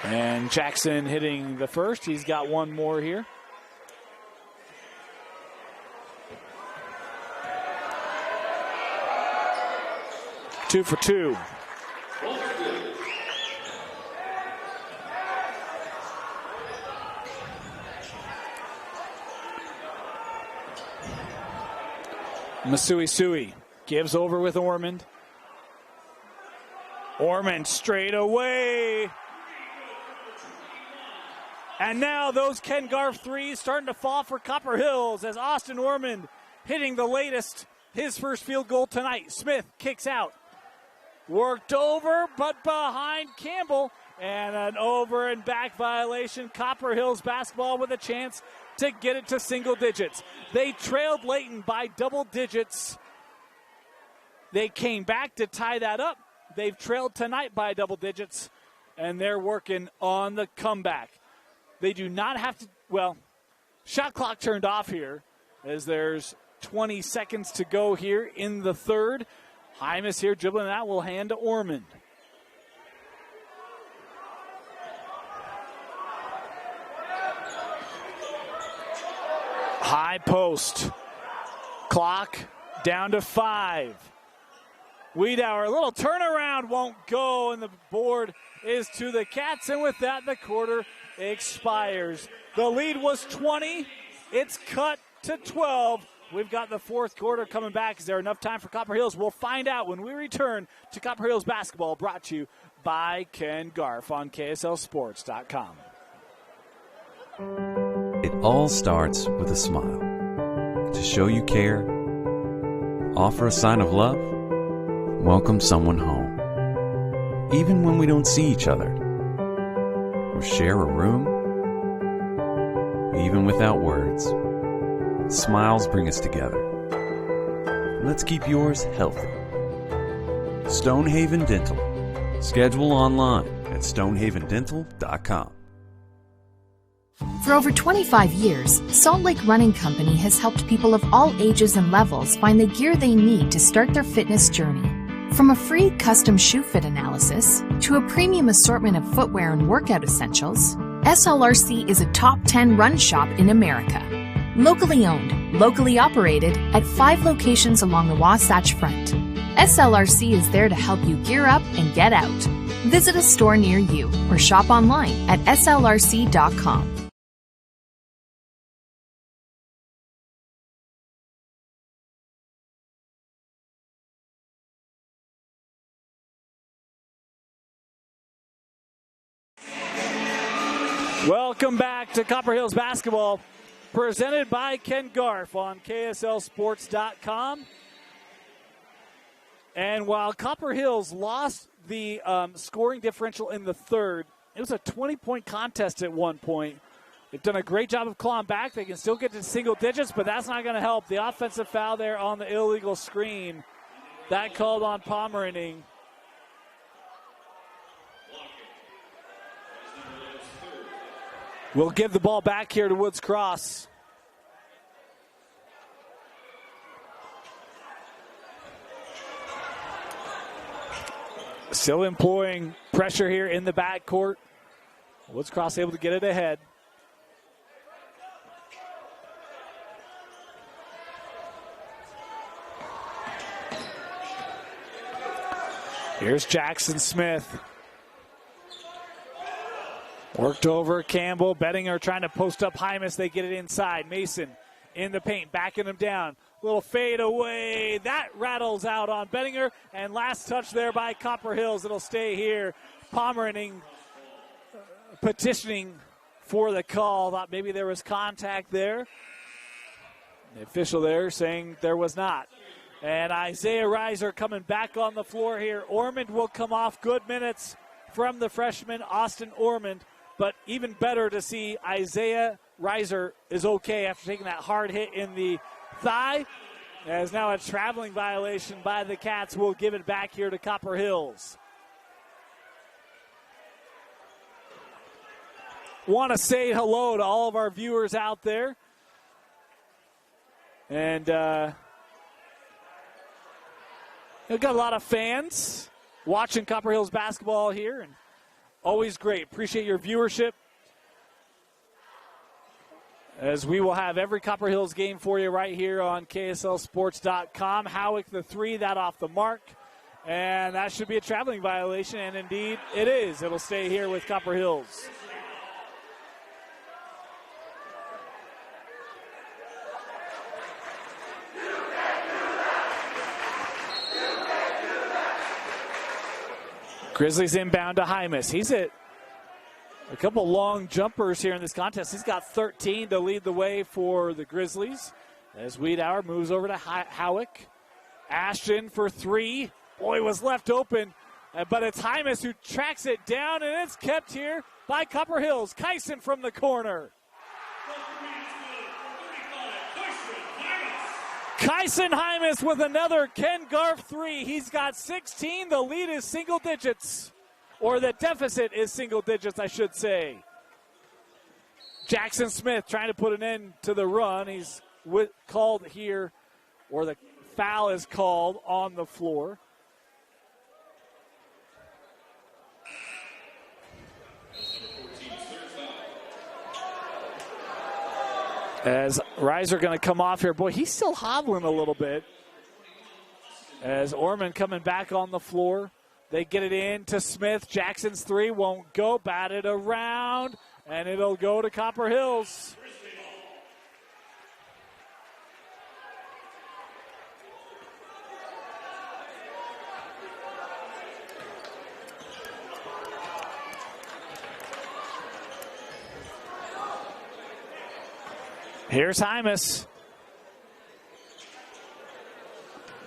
And Jackson hitting the first. He's got one more here. Two for 2. Masui Sui gives over with Ormond. Ormond straight away. And now those Ken Garf 3s starting to fall for Copper Hills as Austin Ormond hitting the latest, his first field goal tonight. Smith kicks out. Worked over, but behind Campbell. And an over and back violation. Copper Hills basketball with a chance to get it to single digits. They trailed Layton by double digits. They came back to tie that up. They've trailed tonight by double digits, and they're working on the comeback. They do not have to, well, shot clock turned off here as there's 20 seconds to go here in the third. Hymas here dribbling that, will hand to Ormond. High post. Clock down to 5. Wiedauer, a little turnaround won't go, and the board is to the Cats, and with that, the quarter expires. The lead was 20. It's cut to 12. We've got the fourth quarter coming back. Is there enough time for Copper Hills? We'll find out when we return to Copper Hills basketball, brought to you by Ken Garf on KSLSports.com. It all starts with a smile. To show you care, offer a sign of love, welcome someone home. Even when we don't see each other, or share a room, even without words, smiles bring us together. Let's keep yours healthy. Stonehaven Dental. Schedule online at stonehavendental.com. For over 25 years, Salt Lake Running Company has helped people of all ages and levels find the gear they need to start their fitness journey. From a free custom shoe fit analysis to a premium assortment of footwear and workout essentials, SLRC is a top 10 run shop in America. Locally owned, locally operated at 5 locations along the Wasatch Front. SLRC is there to help you gear up and get out. Visit a store near you or shop online at slrc.com. Welcome back to Copper Hills basketball, presented by Ken Garf on KSLSports.com. And while Copper Hills lost the scoring differential in the third, it was a 20-point contest at one point. They've done a great job of clawing back. They can still get to single digits, but that's not going to help. The offensive foul there on the illegal screen, that called on Pomeraning. We'll give the ball back here to Woods Cross. Still employing pressure here in the backcourt. Woods Cross able to get it ahead. Here's Jackson Smith. Worked over Campbell. Bettinger trying to post up Hymas. They get it inside. Mason in the paint, backing him down. Little fade away. That rattles out on Bettinger. And last touch there by Copper Hills. It'll stay here. Pomeraning petitioning for the call. Thought maybe there was contact there. The official there saying there was not. And Isaiah Reiser coming back on the floor here. Ormond will come off. Good minutes from the freshman, Austin Ormond. But even better to see Isaiah Reiser is okay after taking that hard hit in the thigh. As now a traveling violation by the Cats. Will give it back here to Copper Hills. Want to say hello to all of our viewers out there. And we've got a lot of fans watching Copper Hills basketball here. And always great. Appreciate your viewership. As we will have every Copper Hills game for you right here on KSLSports.com. Howick the 3, that off the mark. And that should be a traveling violation, and indeed it is. It'll stay here with Copper Hills. Grizzlies inbound to Hymas. He's at a couple long jumpers here in this contest. He's got 13 to lead the way for the Grizzlies. As Wiedauer moves over to Howick. Ashton for three. Boy, was left open. But it's Hymas who tracks it down, and it's kept here by Copper Hills. Kyson from the corner. Kyson Hymas with another Ken Garf three. He's got 16. The lead is single digits. Or the deficit is single digits, I should say. Jackson Smith trying to put an end to the run. He's called here, or the foul is called on the floor. As Reiser going to come off here. Boy, he's still hobbling a little bit. As Orman coming back on the floor. They get it in to Smith. Jackson's three won't go. Batted around, and it'll go to Copper Hills. Here's Hymas.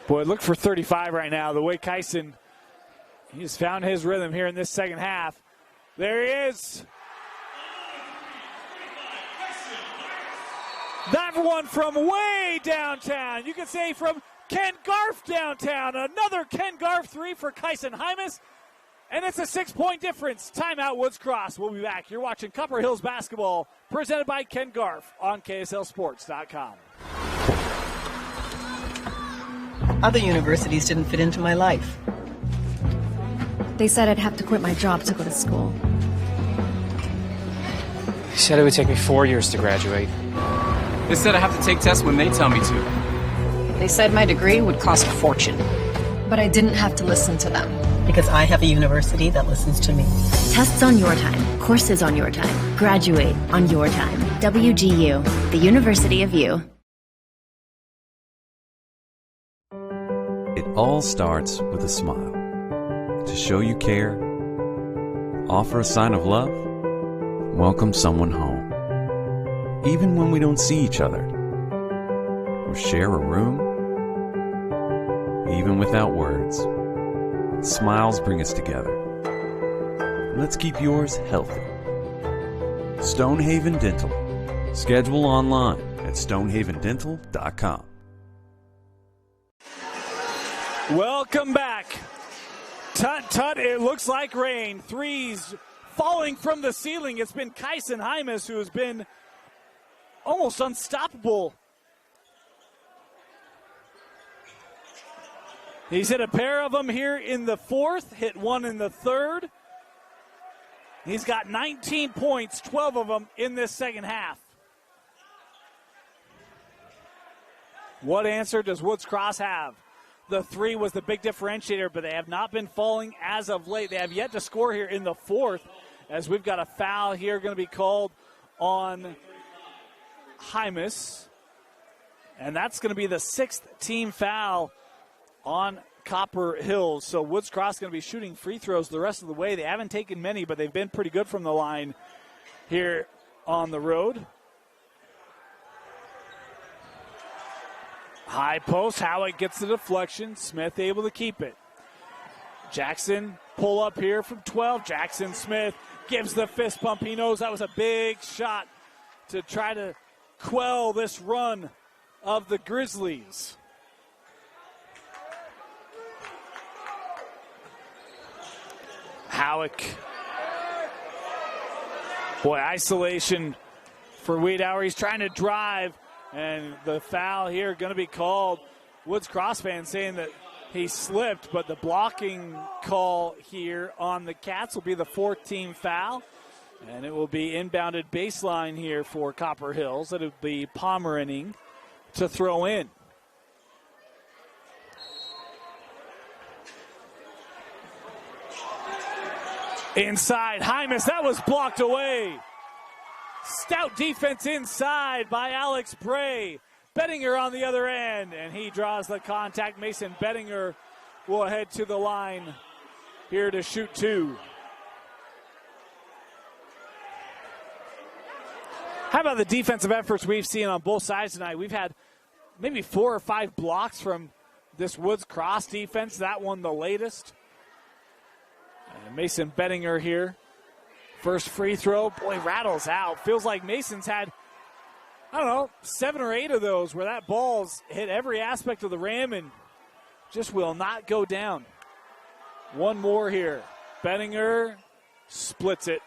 Boy, look for 35 right now. The way Kyson, he's found his rhythm here in this second half. There he is. That one from way downtown. You could say from Ken Garf downtown. Another Ken Garf three for Kyson Hymas. And it's a 6-point difference. Timeout, Woods Cross. We'll be back. You're watching Copper Hills basketball, presented by Ken Garf on KSLSports.com. Other universities didn't fit into my life. They said I'd have to quit my job to go to school. They said it would take me 4 years to graduate. They said I have to take tests when they tell me to. They said my degree would cost a fortune. But I didn't have to listen to them. Because I have a university that listens to me. Tests on your time. Courses on your time. Graduate on your time. WGU, the University of You. It all starts with a smile. To show you care, offer a sign of love, welcome someone home. Even when we don't see each other, or share a room, even without words, smiles bring us together. Let's keep yours healthy. Stonehaven Dental. Schedule online at stonehavendental.com. Welcome back. Tut, tut, it looks like rain. Threes falling from the ceiling. It's been Kyson Hymas who has been almost unstoppable. He's hit a pair of them here in the fourth, hit one in the third. He's got 19 points, 12 of them in this second half. What answer does Woods Cross have? The three was the big differentiator, but they have not been falling as of late. They have yet to score here in the fourth, as we've got a foul here going to be called on Hymas. And that's going to be the sixth team foul on Copper Hills. So Woods Cross going to be shooting free throws the rest of the way. They haven't taken many, but they've been pretty good from the line here on the road. High post, Howitt gets the deflection. Smith able to keep it. Jackson pull up here from 12. Jackson Smith gives the fist bump. He knows that was a big shot to try to quell this run of the Grizzlies. Howick. Boy, isolation for Wiedauer. He's trying to drive, and the foul here going to be called. Woods Cross fans saying that he slipped, but the blocking call here on the Cats will be the fourth team foul, and it will be inbounded baseline here for Copper Hills. It'll be Pomeraning to throw in. Inside, Hymas, that was blocked away. Stout defense inside by Alex Bray. Bettinger on the other end, and he draws the contact. Mason Bettinger will head to the line here to shoot two. How about the defensive efforts we've seen on both sides tonight? We've had maybe 4 or 5 blocks from this Woods Cross defense. That one the latest. And Mason Bettinger here. First free throw. Boy, rattles out. Feels like Mason's had, 7 or 8 of those where that ball's hit every aspect of the rim and just will not go down. One more here. Bettinger splits it.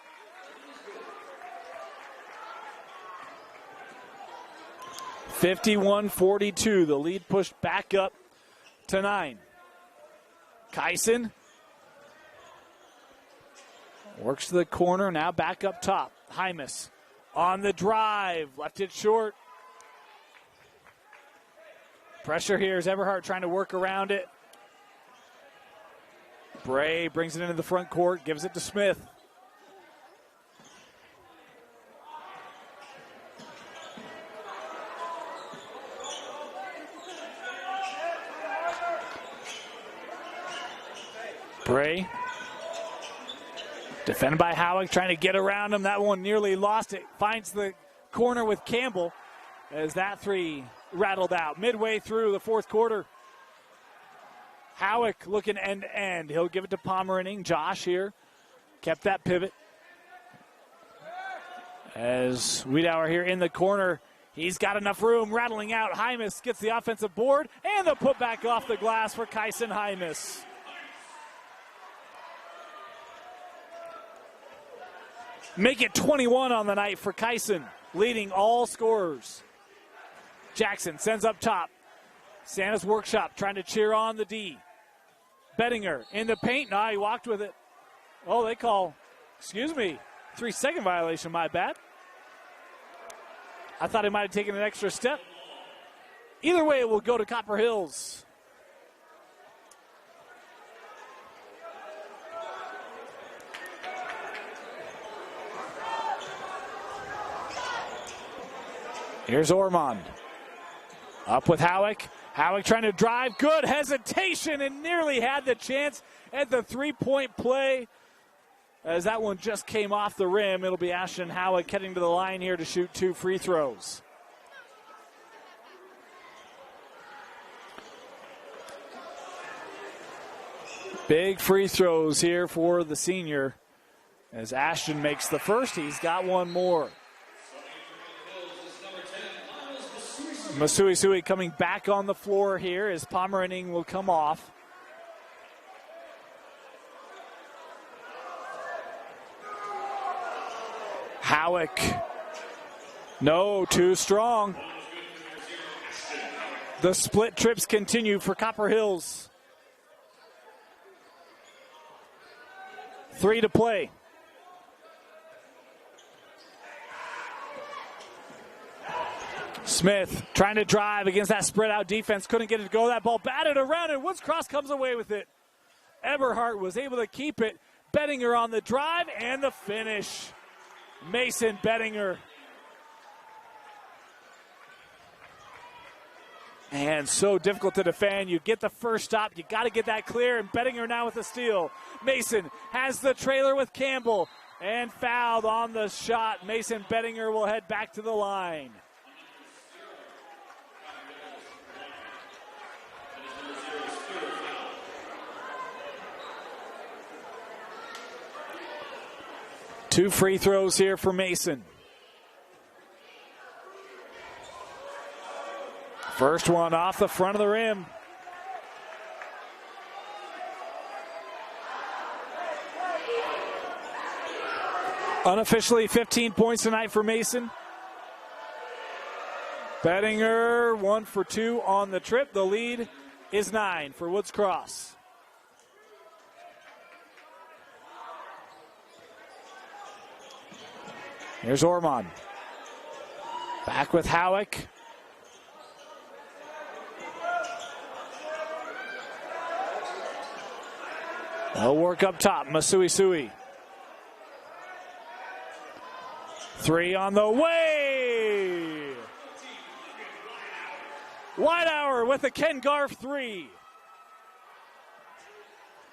(51-42). The lead pushed back up to 9. Kyson works to the corner, now back up top. Hymas on the drive, left it short. Pressure here is Everhart trying to work around it. Bray brings it into the front court, gives it to Smith. Bray, defended by Howick, trying to get around him. That one nearly lost it. Finds the corner with Campbell as that three rattled out. Midway through the fourth quarter, Howick looking end to end. He'll give it to Pomeraning. Josh here kept that pivot. As Wiedauer here in the corner, he's got enough room, rattling out. Hymas gets the offensive board, and the putback off the glass for Kyson Hymas. Make it 21 on the night for Kyson, leading all scorers. Jackson sends up top. Santa's Workshop trying to cheer on the D. Bettinger in the paint. No, he walked with it. Oh, they call, 3-second violation, my bad. I thought he might have taken an extra step. Either way, it will go to Copper Hills. Here's Ormond. Up with Howick. Howick trying to drive. Good hesitation and nearly had the chance at the three-point play. As that one just came off the rim, it'll be Ashton Howick heading to the line here to shoot 2 free throws. Big free throws here for the senior. As Ashton makes the first, he's got one more. Masuisui coming back on the floor here as Pomeraning will come off. Howick. No, too strong. The split trips continue for Copper Hills. 3 to play. Smith trying to drive against that spread out defense. Couldn't get it to go. That ball batted around and Woods Cross comes away with it. Eberhardt was able to keep it. Bettinger on the drive and the finish. Mason Bettinger. And so difficult to defend. You get the first stop. You got to get that clear. And Bettinger now with the steal. Mason has the trailer with Campbell. And fouled on the shot. Mason Bettinger will head back to the line. Two free throws here for Mason. First one off the front of the rim. Unofficially 15 points tonight for Mason. Bettinger 1 for 2 on the trip. The lead is 9 for Woods Cross. Here's Ormond. Back with Howick. They'll work up top. Masuisui. 3 on the way. Wiedauer with a Ken Garf 3.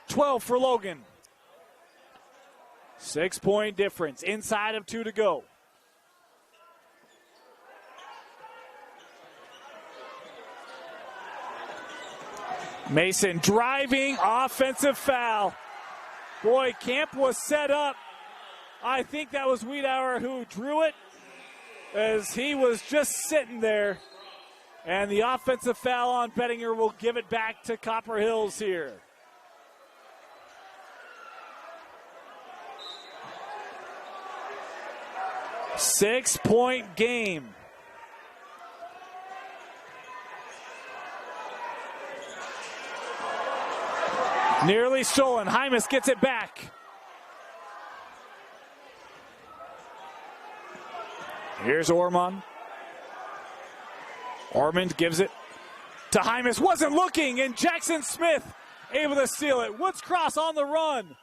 12 for Logan. 6-point difference. Inside of 2 to go. Mason driving, offensive foul. Boy, Camp was set up. I think that was Wiedauer who drew it as he was just sitting there. And the offensive foul on Bettinger will give it back to Copper Hills here. Six-point game. Nearly stolen. Hymas gets it back. Here's Ormond. Ormond gives it to Hymas. Wasn't looking, and Jackson Smith able to steal it. Woods Cross on the run.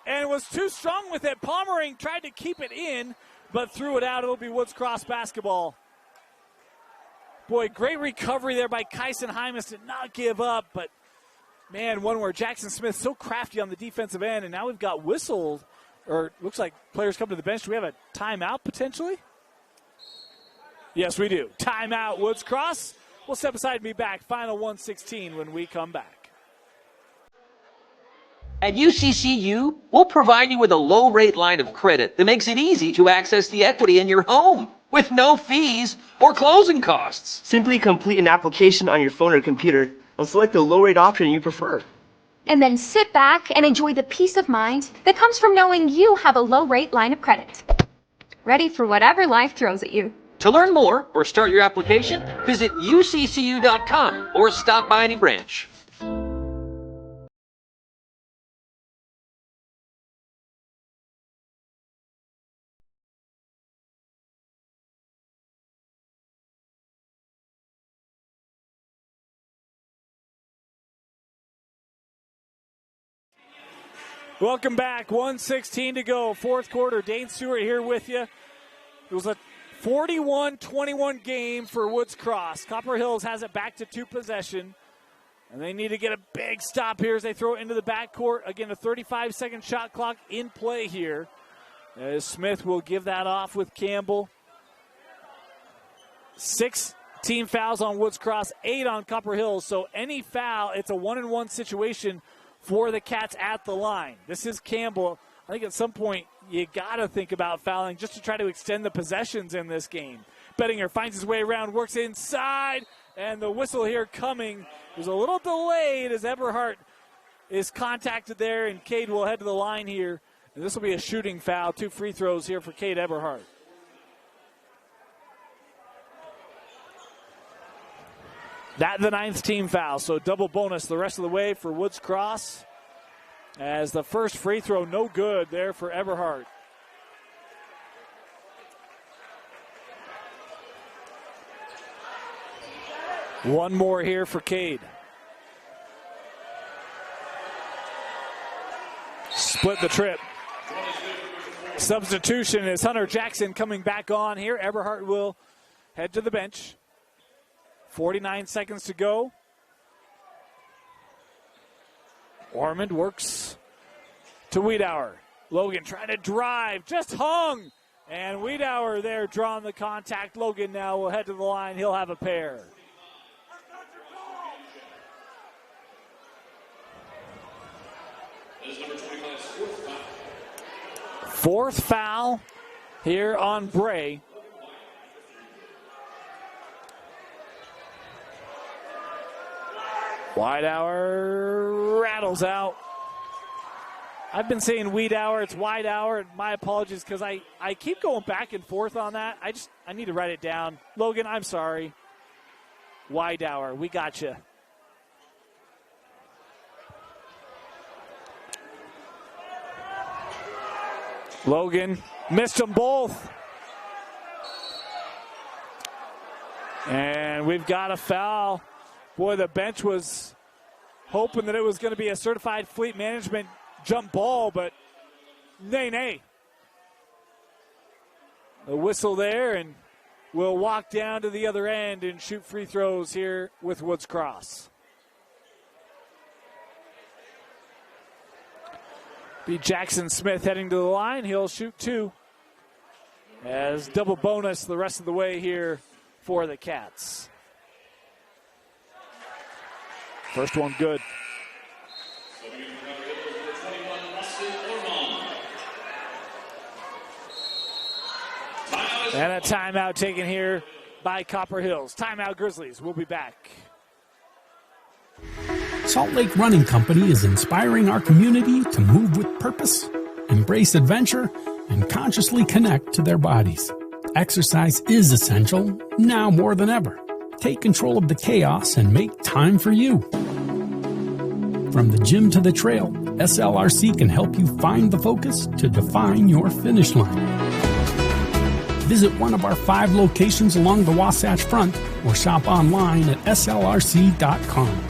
And was too strong with it. Pomerang tried to keep it in, but threw it out. It'll be Woods Cross basketball. Boy, great recovery there by Kyson Hymas. Did not give up, but man, one where Jackson Smith so crafty on the defensive end, and now we've got whistled, or looks like players come to the bench. Do we have a timeout potentially? Yes, we do. Timeout, Woods Cross. We'll step aside and be back. Final 1:16 when we come back. At UCCU, we'll provide you with a low-rate line of credit that makes it easy to access the equity in your home with no fees or closing costs. Simply complete an application on your phone or computer and select the low-rate option you prefer. And then sit back and enjoy the peace of mind that comes from knowing you have a low-rate line of credit. Ready for whatever life throws at you. To learn more or start your application, visit uccu.com or stop by any branch. Welcome back. 1:16 to go. Fourth quarter. Dane Stewart here with you. It was a 41-21 game for Woods Cross. Copper Hills has it back to 2 possession. And they need to get a big stop here as they throw it into the backcourt. Again, a 35-second shot clock in play here. As Smith will give that off with Campbell. 6 team fouls on Woods Cross, 8 on Copper Hills. So any foul, it's a 1-and-1 situation for the Cats at the line. This is Campbell. I think at some point you got to think about fouling just to try to extend the possessions in this game. Bettinger finds his way around, works inside, and the whistle here coming. There's a little delayed as Eberhardt is contacted there, and Cade will head to the line here. And this will be a shooting foul. 2 free throws here for Cade Eberhardt. That the 9th team foul, so double bonus the rest of the way for Woods Cross. As the first free throw, no good there for Eberhardt. One more here for Cade. Split the trip. Substitution is Hunter Jackson coming back on here. Eberhardt will head to the bench. 49 seconds to go. Ormond works to Wiedauer. Logan trying to drive, just hung. And Wiedauer there drawing the contact. Logan now will head to the line. He'll have a pair. Fourth foul here on Bray. Wiedauer rattles out. I've been saying Wiedauer, it's Wiedauer. My apologies because I keep going back and forth on that. I need to write it down. Logan, I'm sorry. Wiedauer, we got you. Logan missed them both. And we've got a foul. Boy, the bench was hoping that it was going to be a certified fleet management jump ball, but nay. The whistle there, and we'll walk down to the other end and shoot free throws here with Woods Cross. Be Jackson Smith heading to the line. He'll shoot 2. As double bonus the rest of the way here for the Cats. First one good. And a timeout taken here by Copper Hills. Timeout Grizzlies. We'll be back. Salt Lake Running Company is inspiring our community to move with purpose, embrace adventure, and consciously connect to their bodies. Exercise is essential, now more than ever. Take control of the chaos and make time for you. From the gym to the trail, SLRC can help you find the focus to define your finish line. Visit one of our 5 locations along the Wasatch Front or shop online at slrc.com.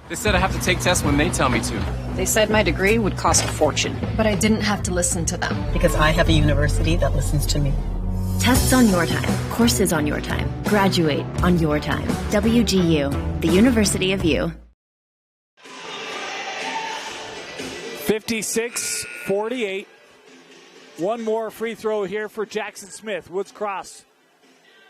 They said I have to take tests when they tell me to. They said my degree would cost a fortune. But I didn't have to listen to them. Because I have a university that listens to me. Tests on your time, courses on your time, graduate on your time. WGU, the University of You. 56-48. One more free throw here for Jackson Smith. Woods Cross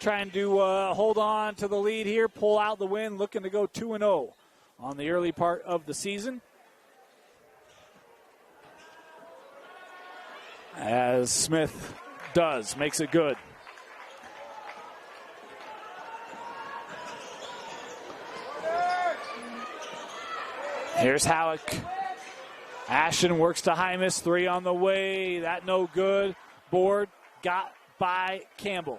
trying to hold on to the lead here, pull out the win, looking to go 2-0 on the early part of the season. As Smith makes it good. Here's Halleck. Ashton works to Hymas, 3 on the way. That no good. Board got by Campbell.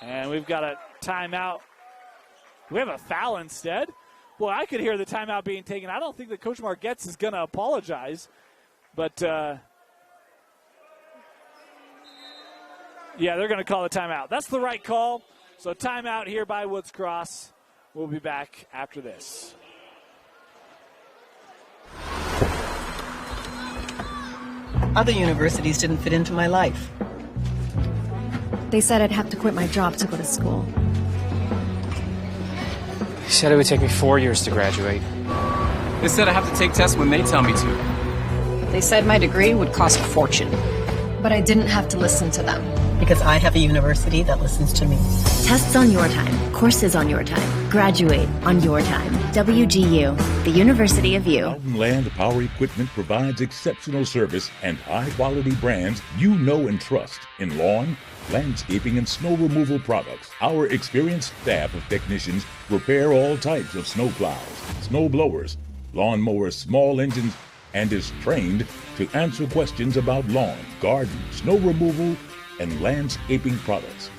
And we've got a timeout. We have a foul instead. Well, I could hear the timeout being taken. I don't think that Coach Margetts is going to apologize. But, yeah, they're going to call the timeout. That's the right call. So timeout here by Woods Cross. We'll be back after this. Other universities didn't fit into my life. They said I'd have to quit my job to go to school. They said it would take me 4 years to graduate. They said I have to take tests when they tell me to. They said my degree would cost a fortune. But I didn't have to listen to them. Because I have a university that listens to me. Tests on your time, courses on your time, graduate on your time. WGU, the University of You. Mountain Land Power Equipment provides exceptional service and high-quality brands you know and trust in lawn, landscaping, and snow removal products. Our experienced staff of technicians repair all types of snow plows, snow blowers, lawn mowers, small engines, and is trained to answer questions about lawn, garden, snow removal, and landscaping products.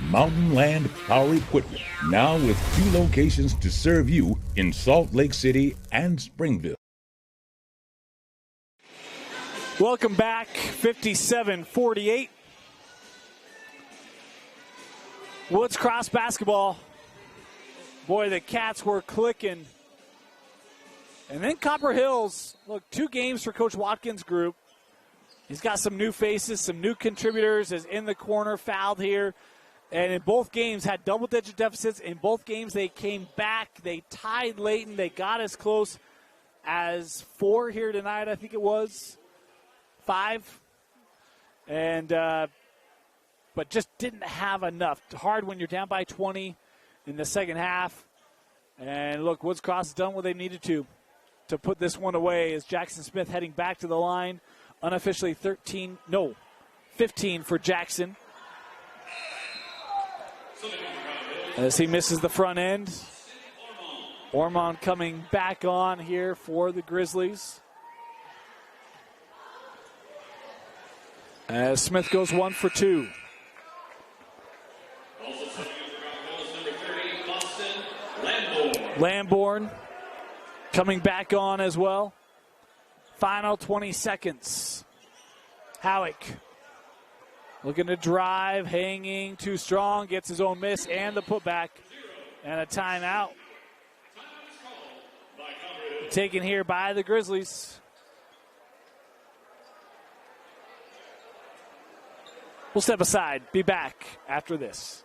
Mountain Land Power Equipment, now with 2 locations to serve you in Salt Lake City and Springville. Welcome back, 57-48. Woods Cross basketball. Boy, the Cats were clicking. And then Copper Hills, look, 2 games for Coach Watkins' group. He's got some new faces, some new contributors, is in the corner, fouled here. And in both games had double-digit deficits. In both games they came back. They tied Layton. They got as close as 4 here tonight, I think it was. 5. And but just didn't have enough. Hard when you're down by 20 in the second half. And look, Woods Cross has done what they needed to put this one away as Jackson Smith heading back to the line. Unofficially 15 for Jackson. As he misses the front end. Ormond coming back on here for the Grizzlies. As Smith goes 1 for 2. Lamborn coming back on as well. Final 20 seconds. Howick looking to drive, hanging too strong, gets his own miss and the putback. And a timeout. Taken here by the Grizzlies. We'll step aside, be back after this.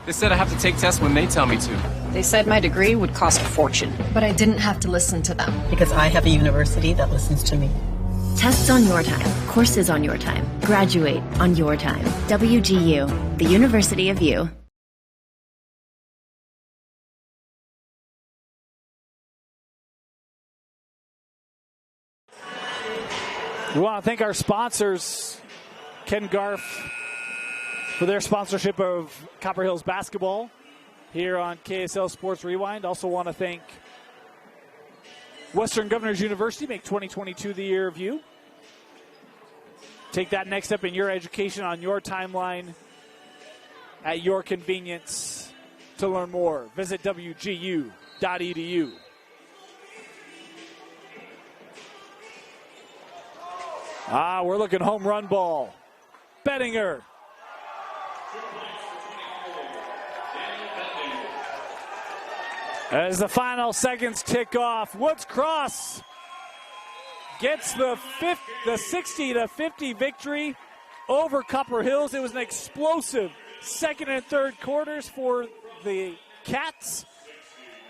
They said I have to take tests when they tell me to. They said my degree would cost a fortune. But I didn't have to listen to them. Because I have a university that listens to me. Tests on your time, courses on your time, graduate on your time. WGU, the University of You. We want to thank our sponsors, Ken Garf, for their sponsorship of Copper Hills basketball here on KSL Sports Rewind. Also want to thank Western Governors University, make 2022 the year of you. Take that next step in your education on your timeline at your convenience. To learn more, visit wgu.edu. We're looking home run ball. Bettinger. As the final seconds tick off, Woods Cross gets the 60-50 victory over Copper Hills. It was an explosive second and third quarters for the Cats.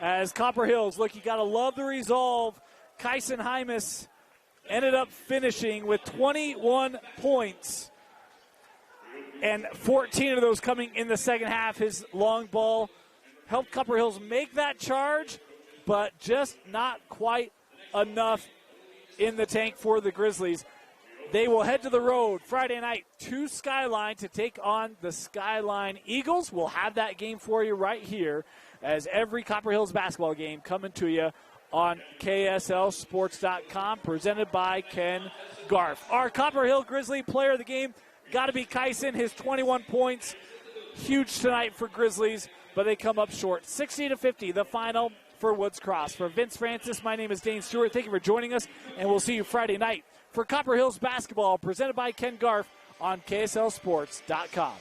As Copper Hills, look, you got to love the resolve. Kyson Hymas ended up finishing with 21 points, and 14 of those coming in the second half. His long ball helped Copper Hills make that charge, but just not quite enough in the tank for the Grizzlies. They will head to the road Friday night to Skyline to take on the Skyline Eagles. We'll have that game for you right here, as every Copper Hills basketball game coming to you on KSLSports.com, presented by Ken Garf. Our Copper Hill Grizzly player of the game got to be Kyson. His 21 points, huge tonight for Grizzlies, but they come up short. 60-50, the final for Woods Cross. For Vince Francis, my name is Dane Stewart. Thank you for joining us, and we'll see you Friday night for Copper Hills basketball, presented by Ken Garf on KSLSports.com.